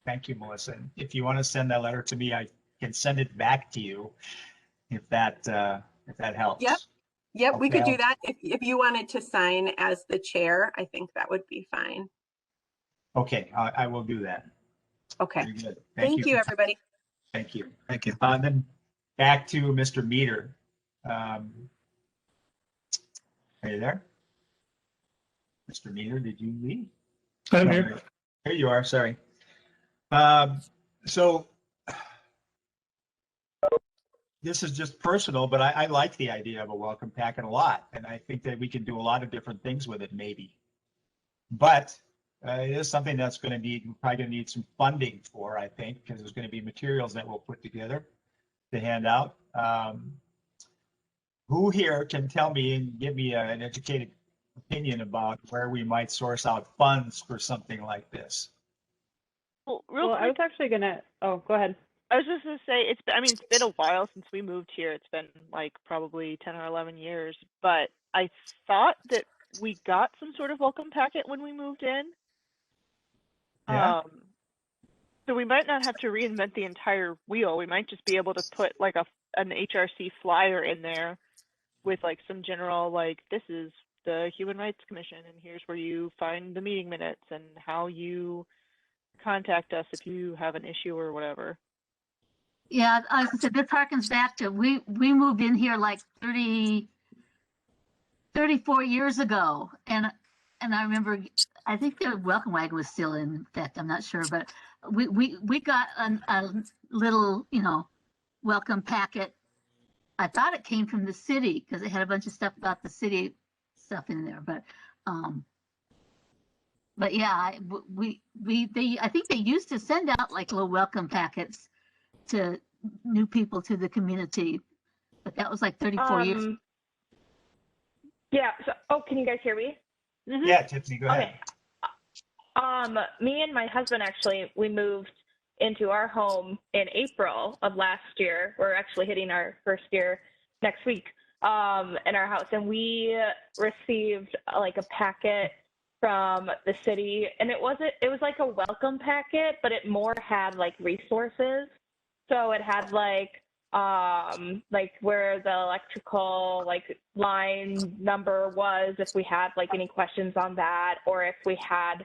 Thank you, Melissa. If you want to send that letter to me, I can send it back to you if that helps. Yep, Okay, we could do that. If you wanted to sign as the chair, I think that would be fine. Okay, I will do that. Okay. Very good. Thank you, everybody. Thank you. Thank you. Then back to Mr. Meter. Are you there? Mr. Meter, did you leave? I'm here. Here you are, sorry. So this is just personal, but I like the idea of a welcome packet a lot. And I think that we can do a lot of different things with it, maybe. But it is something that's going to need, we're probably going to need some funding for, I think, because there's going to be materials that we'll put together to hand out. Who here can tell me and give me an educated opinion about where we might source out funds for something like this? Well, I was actually gonna, oh, go ahead. I was just gonna say it's been a while since we moved here. It's been like probably 10 or 11 years, but I thought that we got some sort of welcome packet when we moved in. Yeah. So we might not have to reinvent the entire wheel. We might just be able to put like an HRC flyer in there with like some general, like, this is the Human Rights Commission and here's where you find the meeting minutes and how you contact us if you have an issue or whatever. Yeah, I was gonna say, this harkens back to, we moved in here like 34 years ago. And I remember, I think the welcome wagon was still in effect, I'm not sure, but we got a little, welcome packet. I thought it came from the city because it had a bunch of stuff about the city stuff in there, but yeah, I think they used to send out like little welcome packets to new people to the community, but that was like 34 years. Yeah. So, can you guys hear me? Mm-hmm. Yeah, Tiffany, go ahead. Okay. Me and my husband actually, we moved into our home in April of last year. We're actually hitting our first year next week in our house, and we received like a packet from the city, and it was like a welcome packet, but it more had like resources. So it had like where the electrical like line number was, if we had like any questions on that, or if we had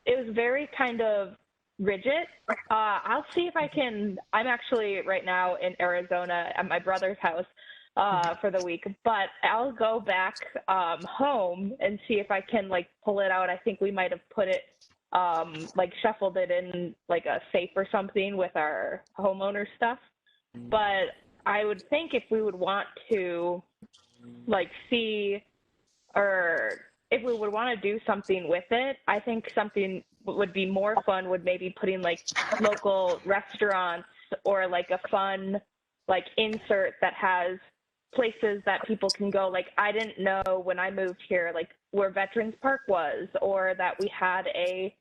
it was very kind of rigid. I'll see if I can. I'm actually right now in Arizona at my brother's house. for the week, but I'll go back home and see if I can like pull it out. I think we might have put it like shuffled it in like a safe or something with our homeowner stuff. But I would think if we would want to like see, or if we would want to do something with it, I think something would be more fun would maybe putting like local restaurants or like a fun like insert that has places that people can go. Like I didn't know when I moved here like where Veterans Park was, or that we had a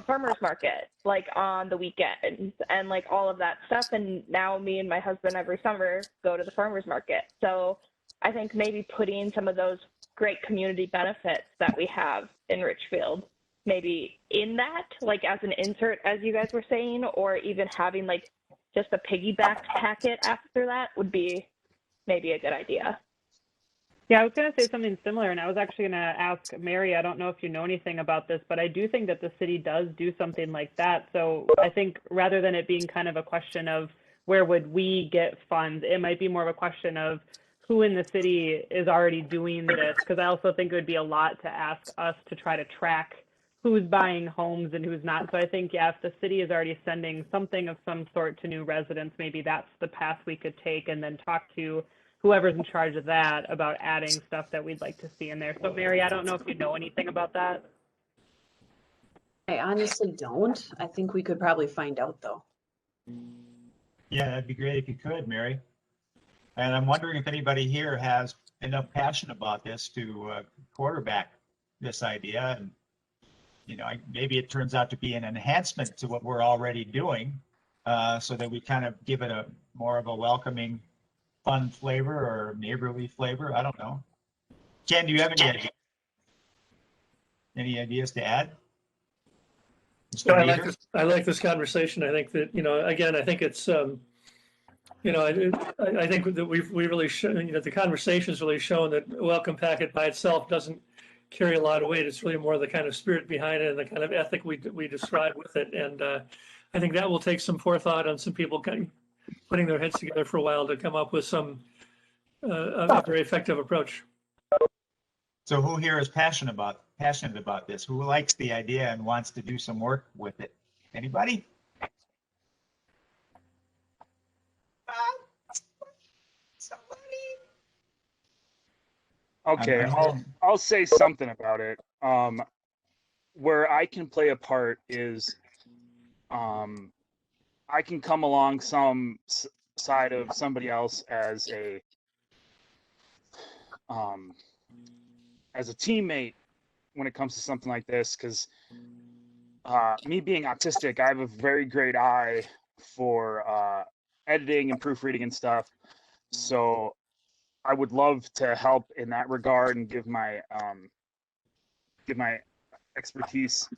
farmers market like on the weekends and like all of that stuff. And now me and my husband every summer go to the farmers market. So I think maybe putting some of those great community benefits that we have in Richfield maybe in that, like as an insert, as you guys were saying, or even having like just a piggyback packet after that would be maybe a good idea. Yeah, I was going to say something similar, and I was actually going to ask Mary, I don't know if you know anything about this, but I do think that the city does do something like that. So I think rather than it being kind of a question of where would we get funds, it might be more of a question of who in the city is already doing this, because I also think it would be a lot to ask us to try to track who's buying homes and who's not. So I think, yeah, if the city is already sending something of some sort to new residents, maybe that's the path we could take, and then talk to whoever's in charge of that about adding stuff that we'd like to see in there. So Mary, I don't know if you know anything about that. I honestly don't. I think we could probably find out though. Yeah, that'd be great if you could, Mary. And I'm wondering if anybody here has enough passion about this to quarterback this idea. And, you know, maybe it turns out to be an enhancement to what we're already doing, so that we kind of give it a more of a welcoming, fun flavor or neighborly flavor. I don't know. Ken, do you have any ideas to add? So I like this conversation. I think that, you know, again, I think it's, you know, I think that we've really shown, you know, the conversation's really shown that a welcome packet by itself doesn't carry a lot of weight. It's really more the kind of spirit behind it and the kind of ethic we describe with it. And I think that will take some forethought on some people kind of putting their heads together for a while to come up with some a very effective approach. So who here is passionate about this? Who likes the idea and wants to do some work with it? Anybody? Okay, I'll say something about it. Where I can play a part is, I can come along some side of somebody else as a teammate when it comes to something like this, because me being autistic, I have a very great eye for editing and proofreading and stuff. So I would love to help in that regard and give my expertise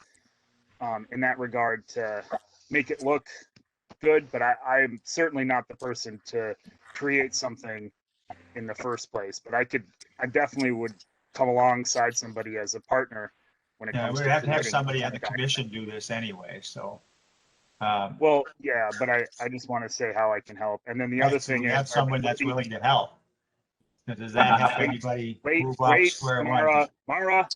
in that regard to make it look good. But I'm certainly not the person to create something in the first place. But I definitely would come alongside somebody as a partner when it comes to. We have to have somebody on the commission do this anyway. So. Well, yeah, but I just want to say how I can help. And then the other thing is, have someone that's willing to help. Does that help anybody move up square one? Mara,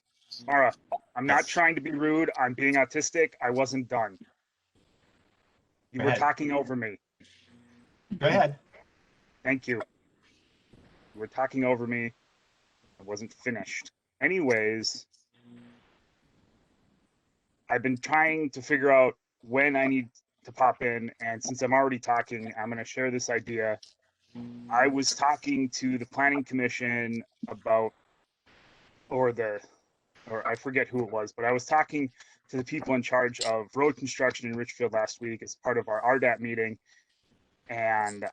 I'm not trying to be rude. I'm being autistic. I wasn't done. You were talking over me. Go ahead. Thank you. You were talking over me. I wasn't finished. Anyways, I've been trying to figure out when I need to pop in, and since I'm already talking, I'm going to share this idea. I was talking to the Planning Commission about, or I forget who it was, but I was talking to the people in charge of road construction in Richfield last week as part of our RDAP meeting, and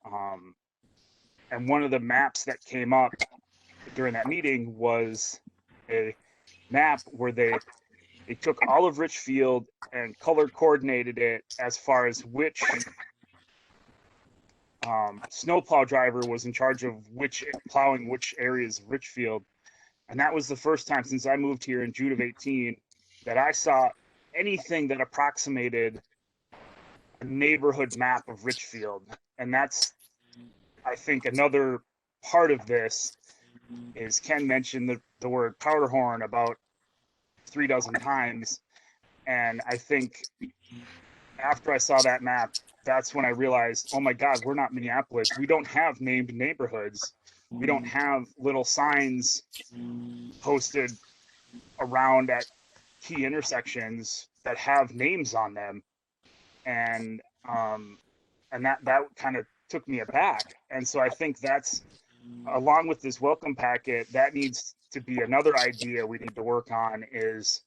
one of the maps that came up during that meeting was a map where they took all of Richfield and color coordinated it as far as which snowplow driver was in charge of plowing which areas of Richfield. And that was the first time since I moved here in June of 18 that I saw anything that approximated a neighborhood map of Richfield. And that's, I think, another part of this is Ken mentioned the word powder horn about 3 dozen times. And I think after I saw that map, that's when I realized, oh my God, we're not Minneapolis. We don't have named neighborhoods. We don't have little signs posted around at key intersections that have names on them. And that kind of took me aback. And so I think that's, along with this welcome packet, that needs to be another idea we need to work on, is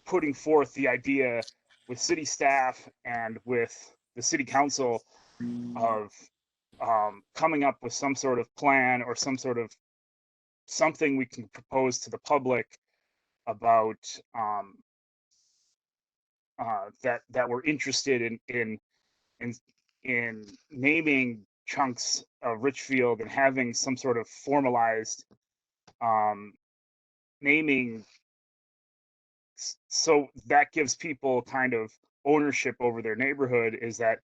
putting forth the idea with city staff and with the city council of coming up with some sort of plan or some sort of something we can propose to the public about that we're interested in naming chunks of Richfield and having some sort of formalized naming, so that gives people kind of ownership over their neighborhood, is that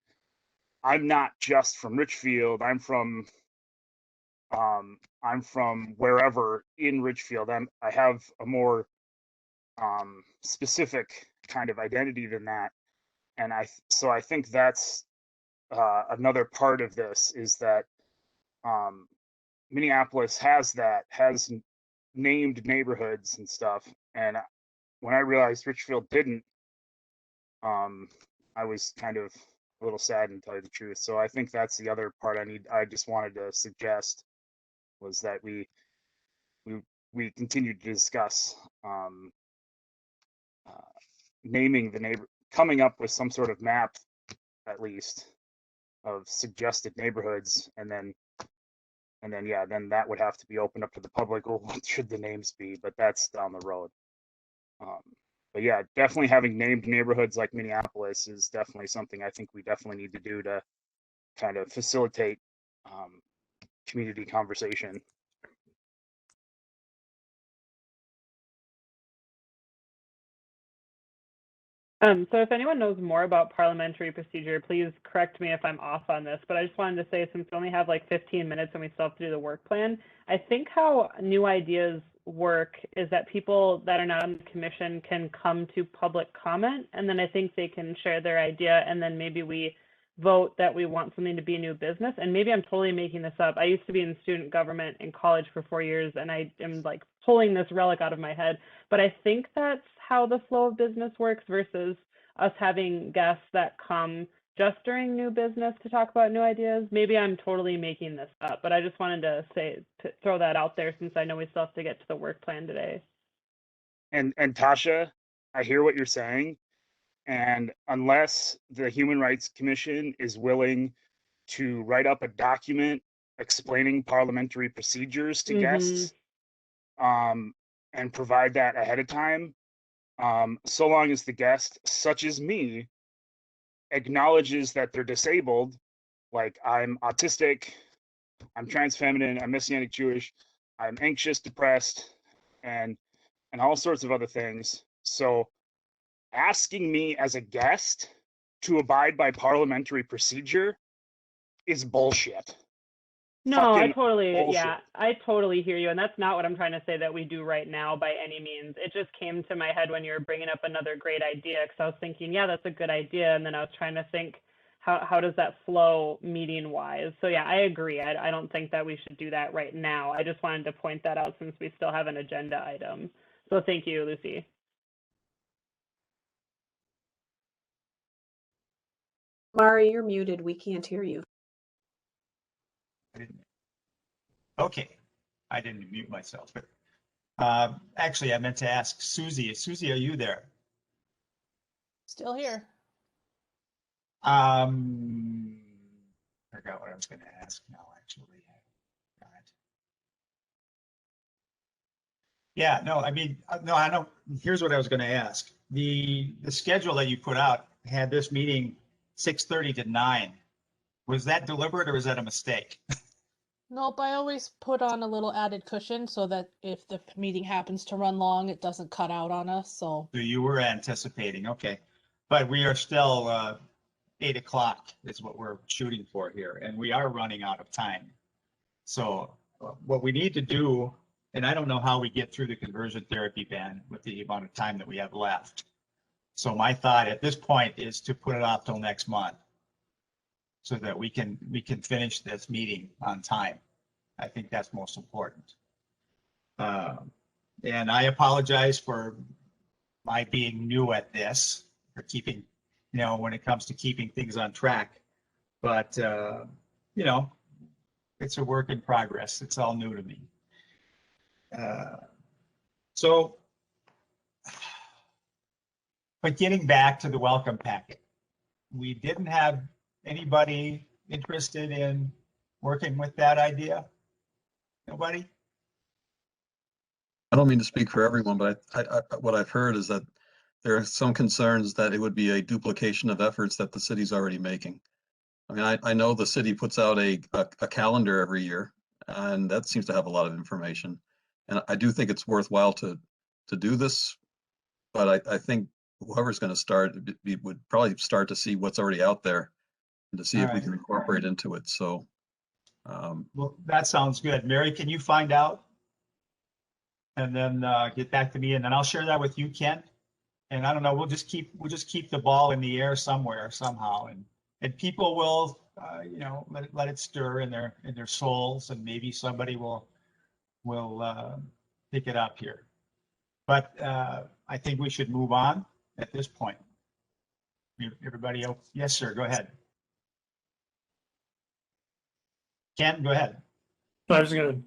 I'm not just from Richfield, I'm from wherever in Richfield. I have a more specific kind of identity than that. And so I think that's another part of this, is that Minneapolis has named neighborhoods and stuff. And when I realized Richfield didn't, I was kind of a little saddened, to tell you the truth. So I think that's the other part I just wanted to suggest, was that we continue to discuss naming the coming up with some sort of map, at least, of suggested neighborhoods, and then that would have to be opened up to the public. Or what should the names be? But that's down the road. But yeah, definitely having named neighborhoods like Minneapolis is definitely something I think we definitely need to do to kind of facilitate community conversation. So if anyone knows more about parliamentary procedure, please correct me if I'm off on this, but I just wanted to say, since we only have like 15 minutes and we still have to do the work plan, I think how new ideas work is that people that are not on the commission can come to public comment, and then I think they can share their idea, and then maybe we vote that we want something to be new business. And maybe I'm totally making this up. I used to be in student government in college for 4 years, and I am like pulling this relic out of my head, but I think that's how the flow of business works, versus us having guests that come just during new business to talk about new ideas. Maybe I'm totally making this up, but I just wanted to throw that out there, since I know we still have to get to the work plan today. And Tasha, I hear what you're saying. And unless the Human Rights Commission is willing to write up a document explaining parliamentary procedures to guests, and provide that ahead of time, so long as the guest, such as me, acknowledges that they're disabled, like I'm autistic, I'm trans feminine, I'm Messianic Jewish, I'm anxious, depressed, and all sorts of other things. So asking me as a guest to abide by parliamentary procedure is bullshit. No, I totally hear you. And that's not what I'm trying to say that we do right now by any means. It just came to my head when you were bringing up another great idea, because I was thinking, yeah, that's a good idea. And then I was trying to think, how does that flow meeting wise? So yeah, I agree. I don't think that we should do that right now. I just wanted to point that out since we still have an agenda item. So thank you, Lucy. Mari, you're muted. We can't hear you. Okay, I didn't mute myself, but actually I meant to ask Susie. Susie, are you there? Still here. I forgot what I was going to ask now, actually. Yeah, no, I mean, no, I don't. Here's what I was going to ask. The schedule that you put out had this meeting 6:30 to 9. Was that deliberate or was that a mistake? Nope, I always put on a little added cushion so that if the meeting happens to run long, it doesn't cut out on us. So you were anticipating, okay. But we are still 8 o'clock is what we're shooting for here, and we are running out of time. So what we need to do, and I don't know how we get through the conversion therapy ban with the amount of time that we have left. So my thought at this point is to put it off till next month so that we can finish this meeting on time. I think that's most important. And I apologize for my being new at this, for keeping, when it comes to keeping things on track. But, it's a work in progress. It's all new to me. But getting back to the welcome packet, we didn't have anybody interested in working with that idea? Nobody? I don't mean to speak for everyone, but what I've heard is that there are some concerns that it would be a duplication of efforts that the city's already making. I mean, I know the city puts out a calendar every year, and that seems to have a lot of information. And I do think it's worthwhile to do this, but I think whoever's going to start would probably start to see what's already out there and to see if we can incorporate into it. So, well, that sounds good. Mary, can you find out? And then get back to me, and then I'll share that with you, Ken. And I don't know, we'll just keep the ball in the air somewhere, somehow, and people will, let it stir in their souls, and maybe somebody will pick it up here. But I think we should move on at this point. Everybody else? Yes, sir. Go ahead. Ken, go ahead. I was going to.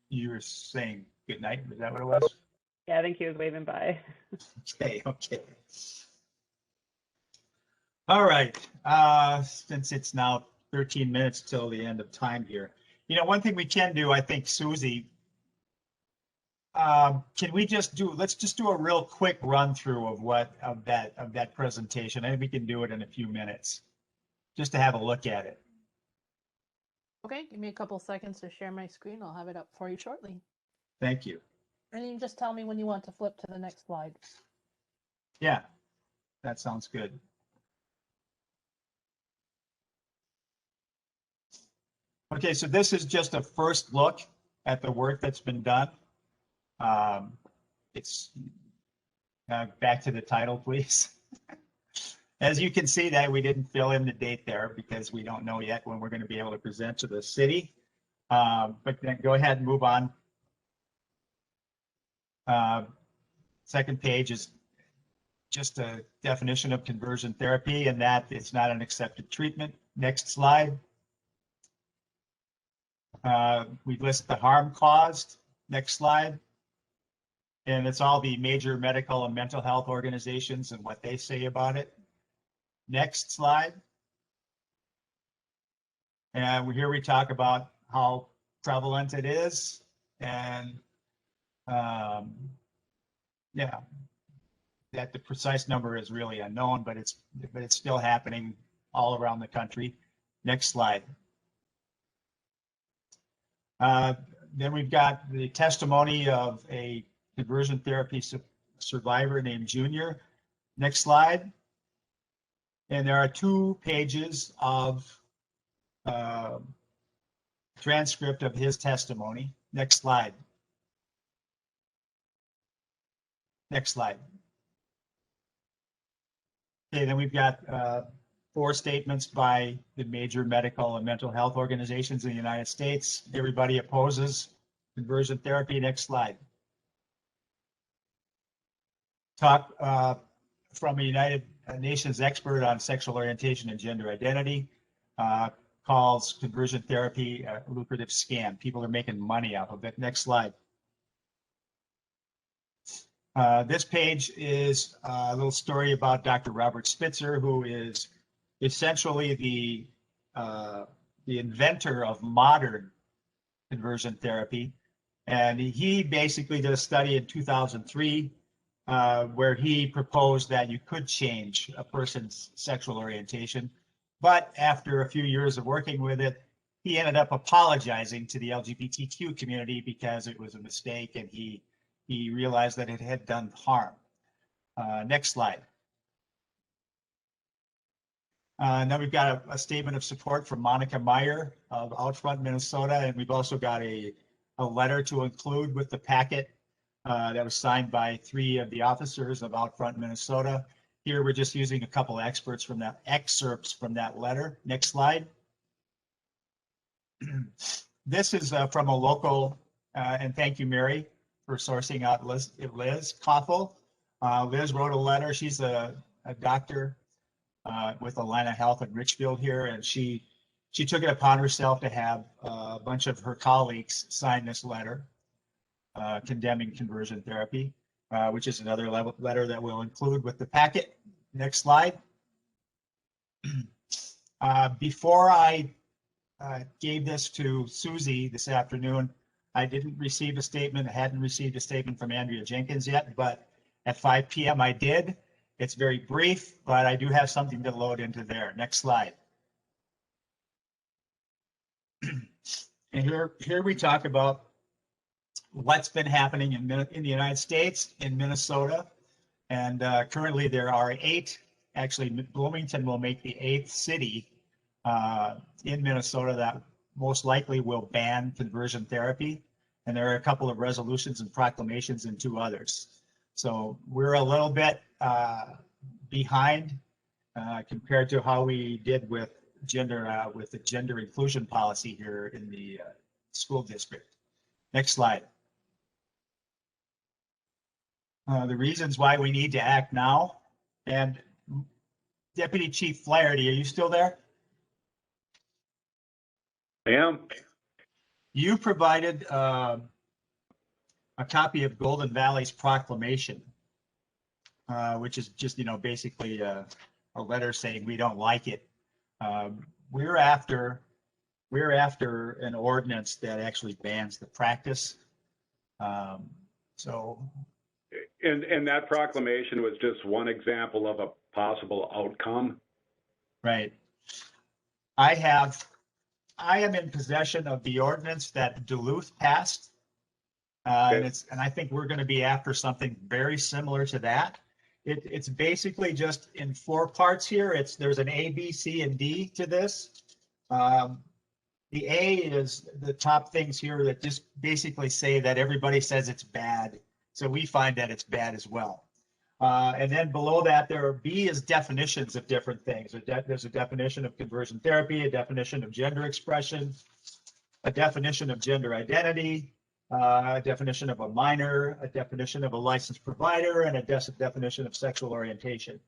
You were saying good night. Is that what it was? Yeah, I think he was waving bye. Okay. All right. Since it's now 13 minutes till the end of time here, one thing we can do, I think, Susie, can we let's just do a real quick run through of that presentation. I think we can do it in a few minutes, just to have a look at it. Okay, give me a couple seconds to share my screen. I'll have it up for you shortly. Thank you. And you just tell me when you want to flip to the next slide. Yeah, that sounds good. Okay, so this is just a first look at the work that's been done. It's back to the title, please. As you can see, that we didn't fill in the date there because we don't know yet when we're going to be able to present to the city. But then go ahead and move on. Second page is just a definition of conversion therapy, and that it's not an accepted treatment. Next slide. We list the harm caused. Next slide. And it's all the major medical and mental health organizations and what they say about it. Next slide. And here we talk about how prevalent it is, and yeah, that the precise number is really unknown, but it's still happening all around the country. Next slide. Then we've got the testimony of a conversion therapy survivor named Junior. Next slide. And there are 2 pages of transcript of his testimony. Next slide. Next slide. Okay, then we've got 4 statements by the major medical and mental health organizations in the United States. Everybody opposes conversion therapy. Next slide. Talk from a United Nations expert on sexual orientation and gender identity. Calls conversion therapy a lucrative scam. People are making money out of it. Next slide. This page is a little story about Dr. Robert Spitzer, who is essentially the inventor of modern conversion therapy. And he basically did a study in 2003 where he proposed that you could change a person's sexual orientation. But after a few years of working with it, he ended up apologizing to the LGBTQ community because it was a mistake, and he realized that it had done harm. Next slide. And then we've got a statement of support from Monica Meyer of Outfront, Minnesota. And we've also got a letter to include with the packet that was signed by 3 of the officers of Outfront, Minnesota. Here, we're just using a couple of excerpts from that letter. Next slide. This is from a local, and thank you, Mary, for sourcing out Liz Koffel. Liz wrote a letter. She's a doctor with Atlanta Health in Richfield here, and she took it upon herself to have a bunch of her colleagues sign this letter condemning conversion therapy, which is another letter that we'll include with the packet. Next slide. Before I gave this to Susie this afternoon, I didn't receive a statement. I hadn't received a statement from Andrea Jenkins yet, but at 5 p.m. I did. It's very brief, but I do have something to load into there. Next slide. And here we talk about what's been happening in the United States, in Minnesota. And currently there are 8, actually Bloomington will make the 8th city in Minnesota that most likely will ban conversion therapy. And there are a couple of resolutions and proclamations in 2 others. So we're a little bit behind compared to how we did with the gender inclusion policy here in the school district. Next slide. The reasons why we need to act now. And Deputy Chief Flaherty, are you still there? I am. You provided a copy of Golden Valley's proclamation, which is just, basically a letter saying we don't like it. We're after an ordinance that actually bans the practice. And that proclamation was just one example of a possible outcome. Right. I am in possession of the ordinance that Duluth passed. And I think we're going to be after something very similar to that. It's basically just in 4 parts here. There's an A, B, C, and D to this. The A is the top things here that just basically say that everybody says it's bad. So we find that it's bad as well. And then below that, B is definitions of different things. There's a definition of conversion therapy, a definition of gender expression, a definition of gender identity, a definition of a minor, a definition of a licensed provider, and a definition of sexual orientation.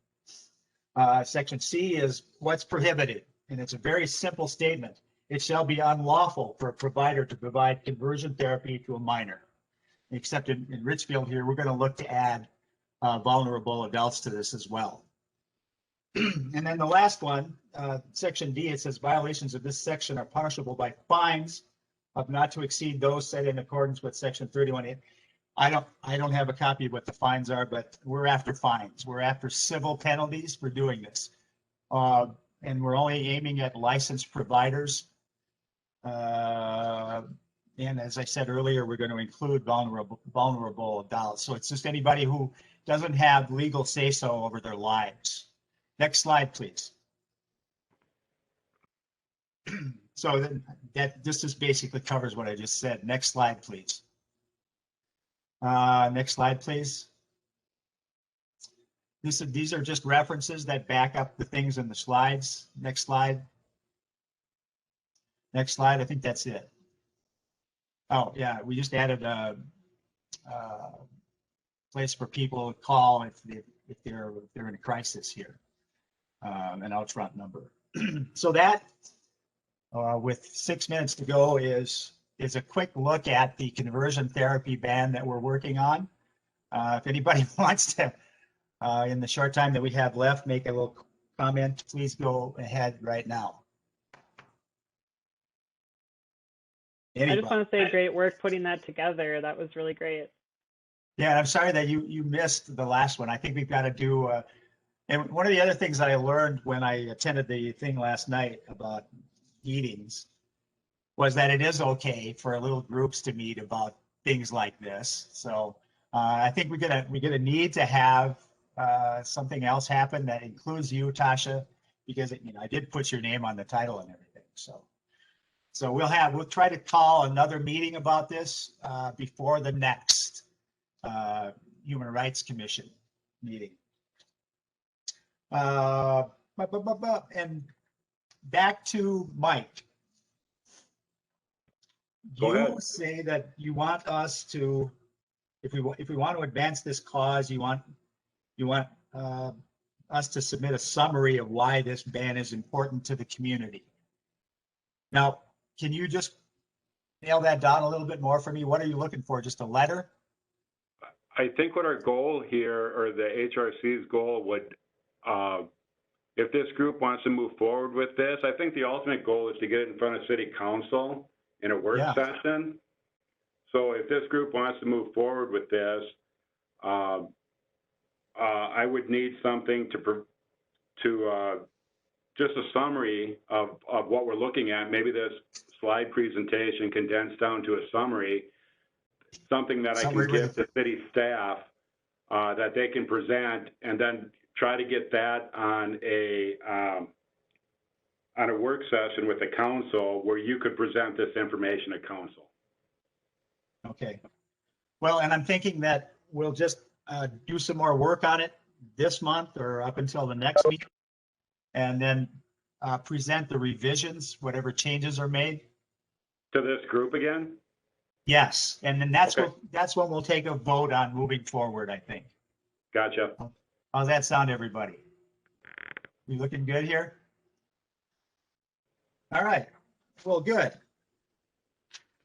Section C is what's prohibited, and it's a very simple statement. It shall be unlawful for a provider to provide conversion therapy to a minor. Except in Richfield here, we're going to look to add vulnerable adults to this as well. And then the last one, Section D, it says violations of this section are punishable by fines of not to exceed those set in accordance with Section 31. I don't have a copy of what the fines are, but we're after fines. We're after civil penalties for doing this. And we're only aiming at licensed providers. And as I said earlier, we're going to include vulnerable adults. So it's just anybody who doesn't have legal say-so over their lives. Next slide, please. So this just basically covers what I just said. Next slide, please. Next slide, please. These are just references that back up the things in the slides. Next slide. Next slide. I think that's it. Oh yeah, we just added a place for people to call if they're in a crisis here, an Outfront number. So that, with 6 minutes to go, is a quick look at the conversion therapy ban that we're working on. If anybody wants to, in the short time that we have left, make a little comment, please go ahead right now. Anybody? I just want to say great work putting that together. That was really great. Yeah, I'm sorry that you missed the last one. I think we've got to do, and one of the other things that I learned when I attended the thing last night about meetings was that it is okay for little groups to meet about things like this. So I think we're gonna need to have something else happen that includes you, Tasha, because I did put your name on the title and everything. So we'll try to call another meeting about this before the next Human Rights Commission meeting. And back to Mike. Go ahead. You say that you want us to, if we want to advance this cause, you want us to submit a summary of why this ban is important to the community. Now, can you just nail that down a little bit more for me? What are you looking for? Just a letter? I think what our goal here, or the HRC's goal would, if this group wants to move forward with this, I think the ultimate goal is to get it in front of City Council in a work session. So if this group wants to move forward with this, I would need something to just a summary of what we're looking at. Maybe this slide presentation condensed down to a summary, something that I can give to city staff that they can present, and then try to get that on a work session with the council where you could present this information to council. Okay. Well, and I'm thinking that we'll just do some more work on it this month or up until the next meeting, and then present the revisions, whatever changes are made. To this group again? Yes, and then that's when we'll take a vote on moving forward, I think. Gotcha. How's that sound, everybody? We looking good here? All right. Well, good.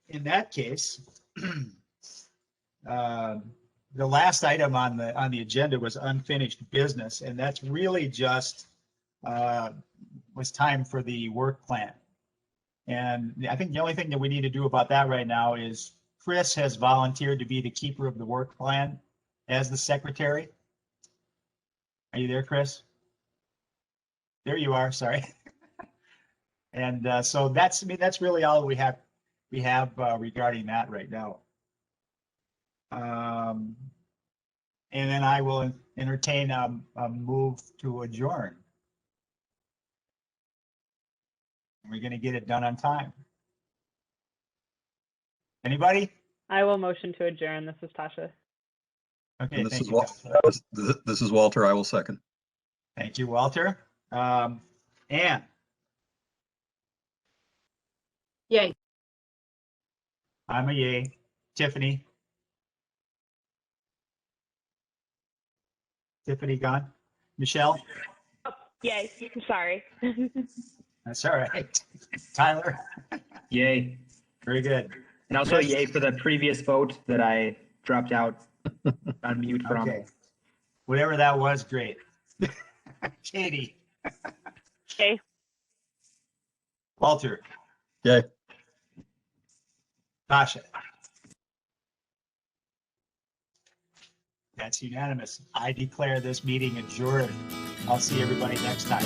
In that case, the last item on the agenda was unfinished business, and that's really just was time for the work plan. And I think the only thing that we need to do about that right now is Chris has volunteered to be the keeper of the work plan as the secretary. Are you there, Chris? There you are. Sorry. And so that's really all we have regarding that right now. And then I will entertain a move to adjourn. We're going to get it done on time. Anybody? I will motion to adjourn. This is Tasha. Okay, And this thank is you. this is Walter. I will second. Thank you, Walter. Ann? Yay. I'm a yay. Tiffany? Tiffany gone? Michelle? Yay, sorry. That's all right. Tyler? Yay. Very good. And also yay for the previous vote that I dropped out on mute from. Okay. Whatever that was, great. Katie? Yay. Walter? Yay. Tasha? That's unanimous. I declare this meeting adjourned. I'll see everybody next time.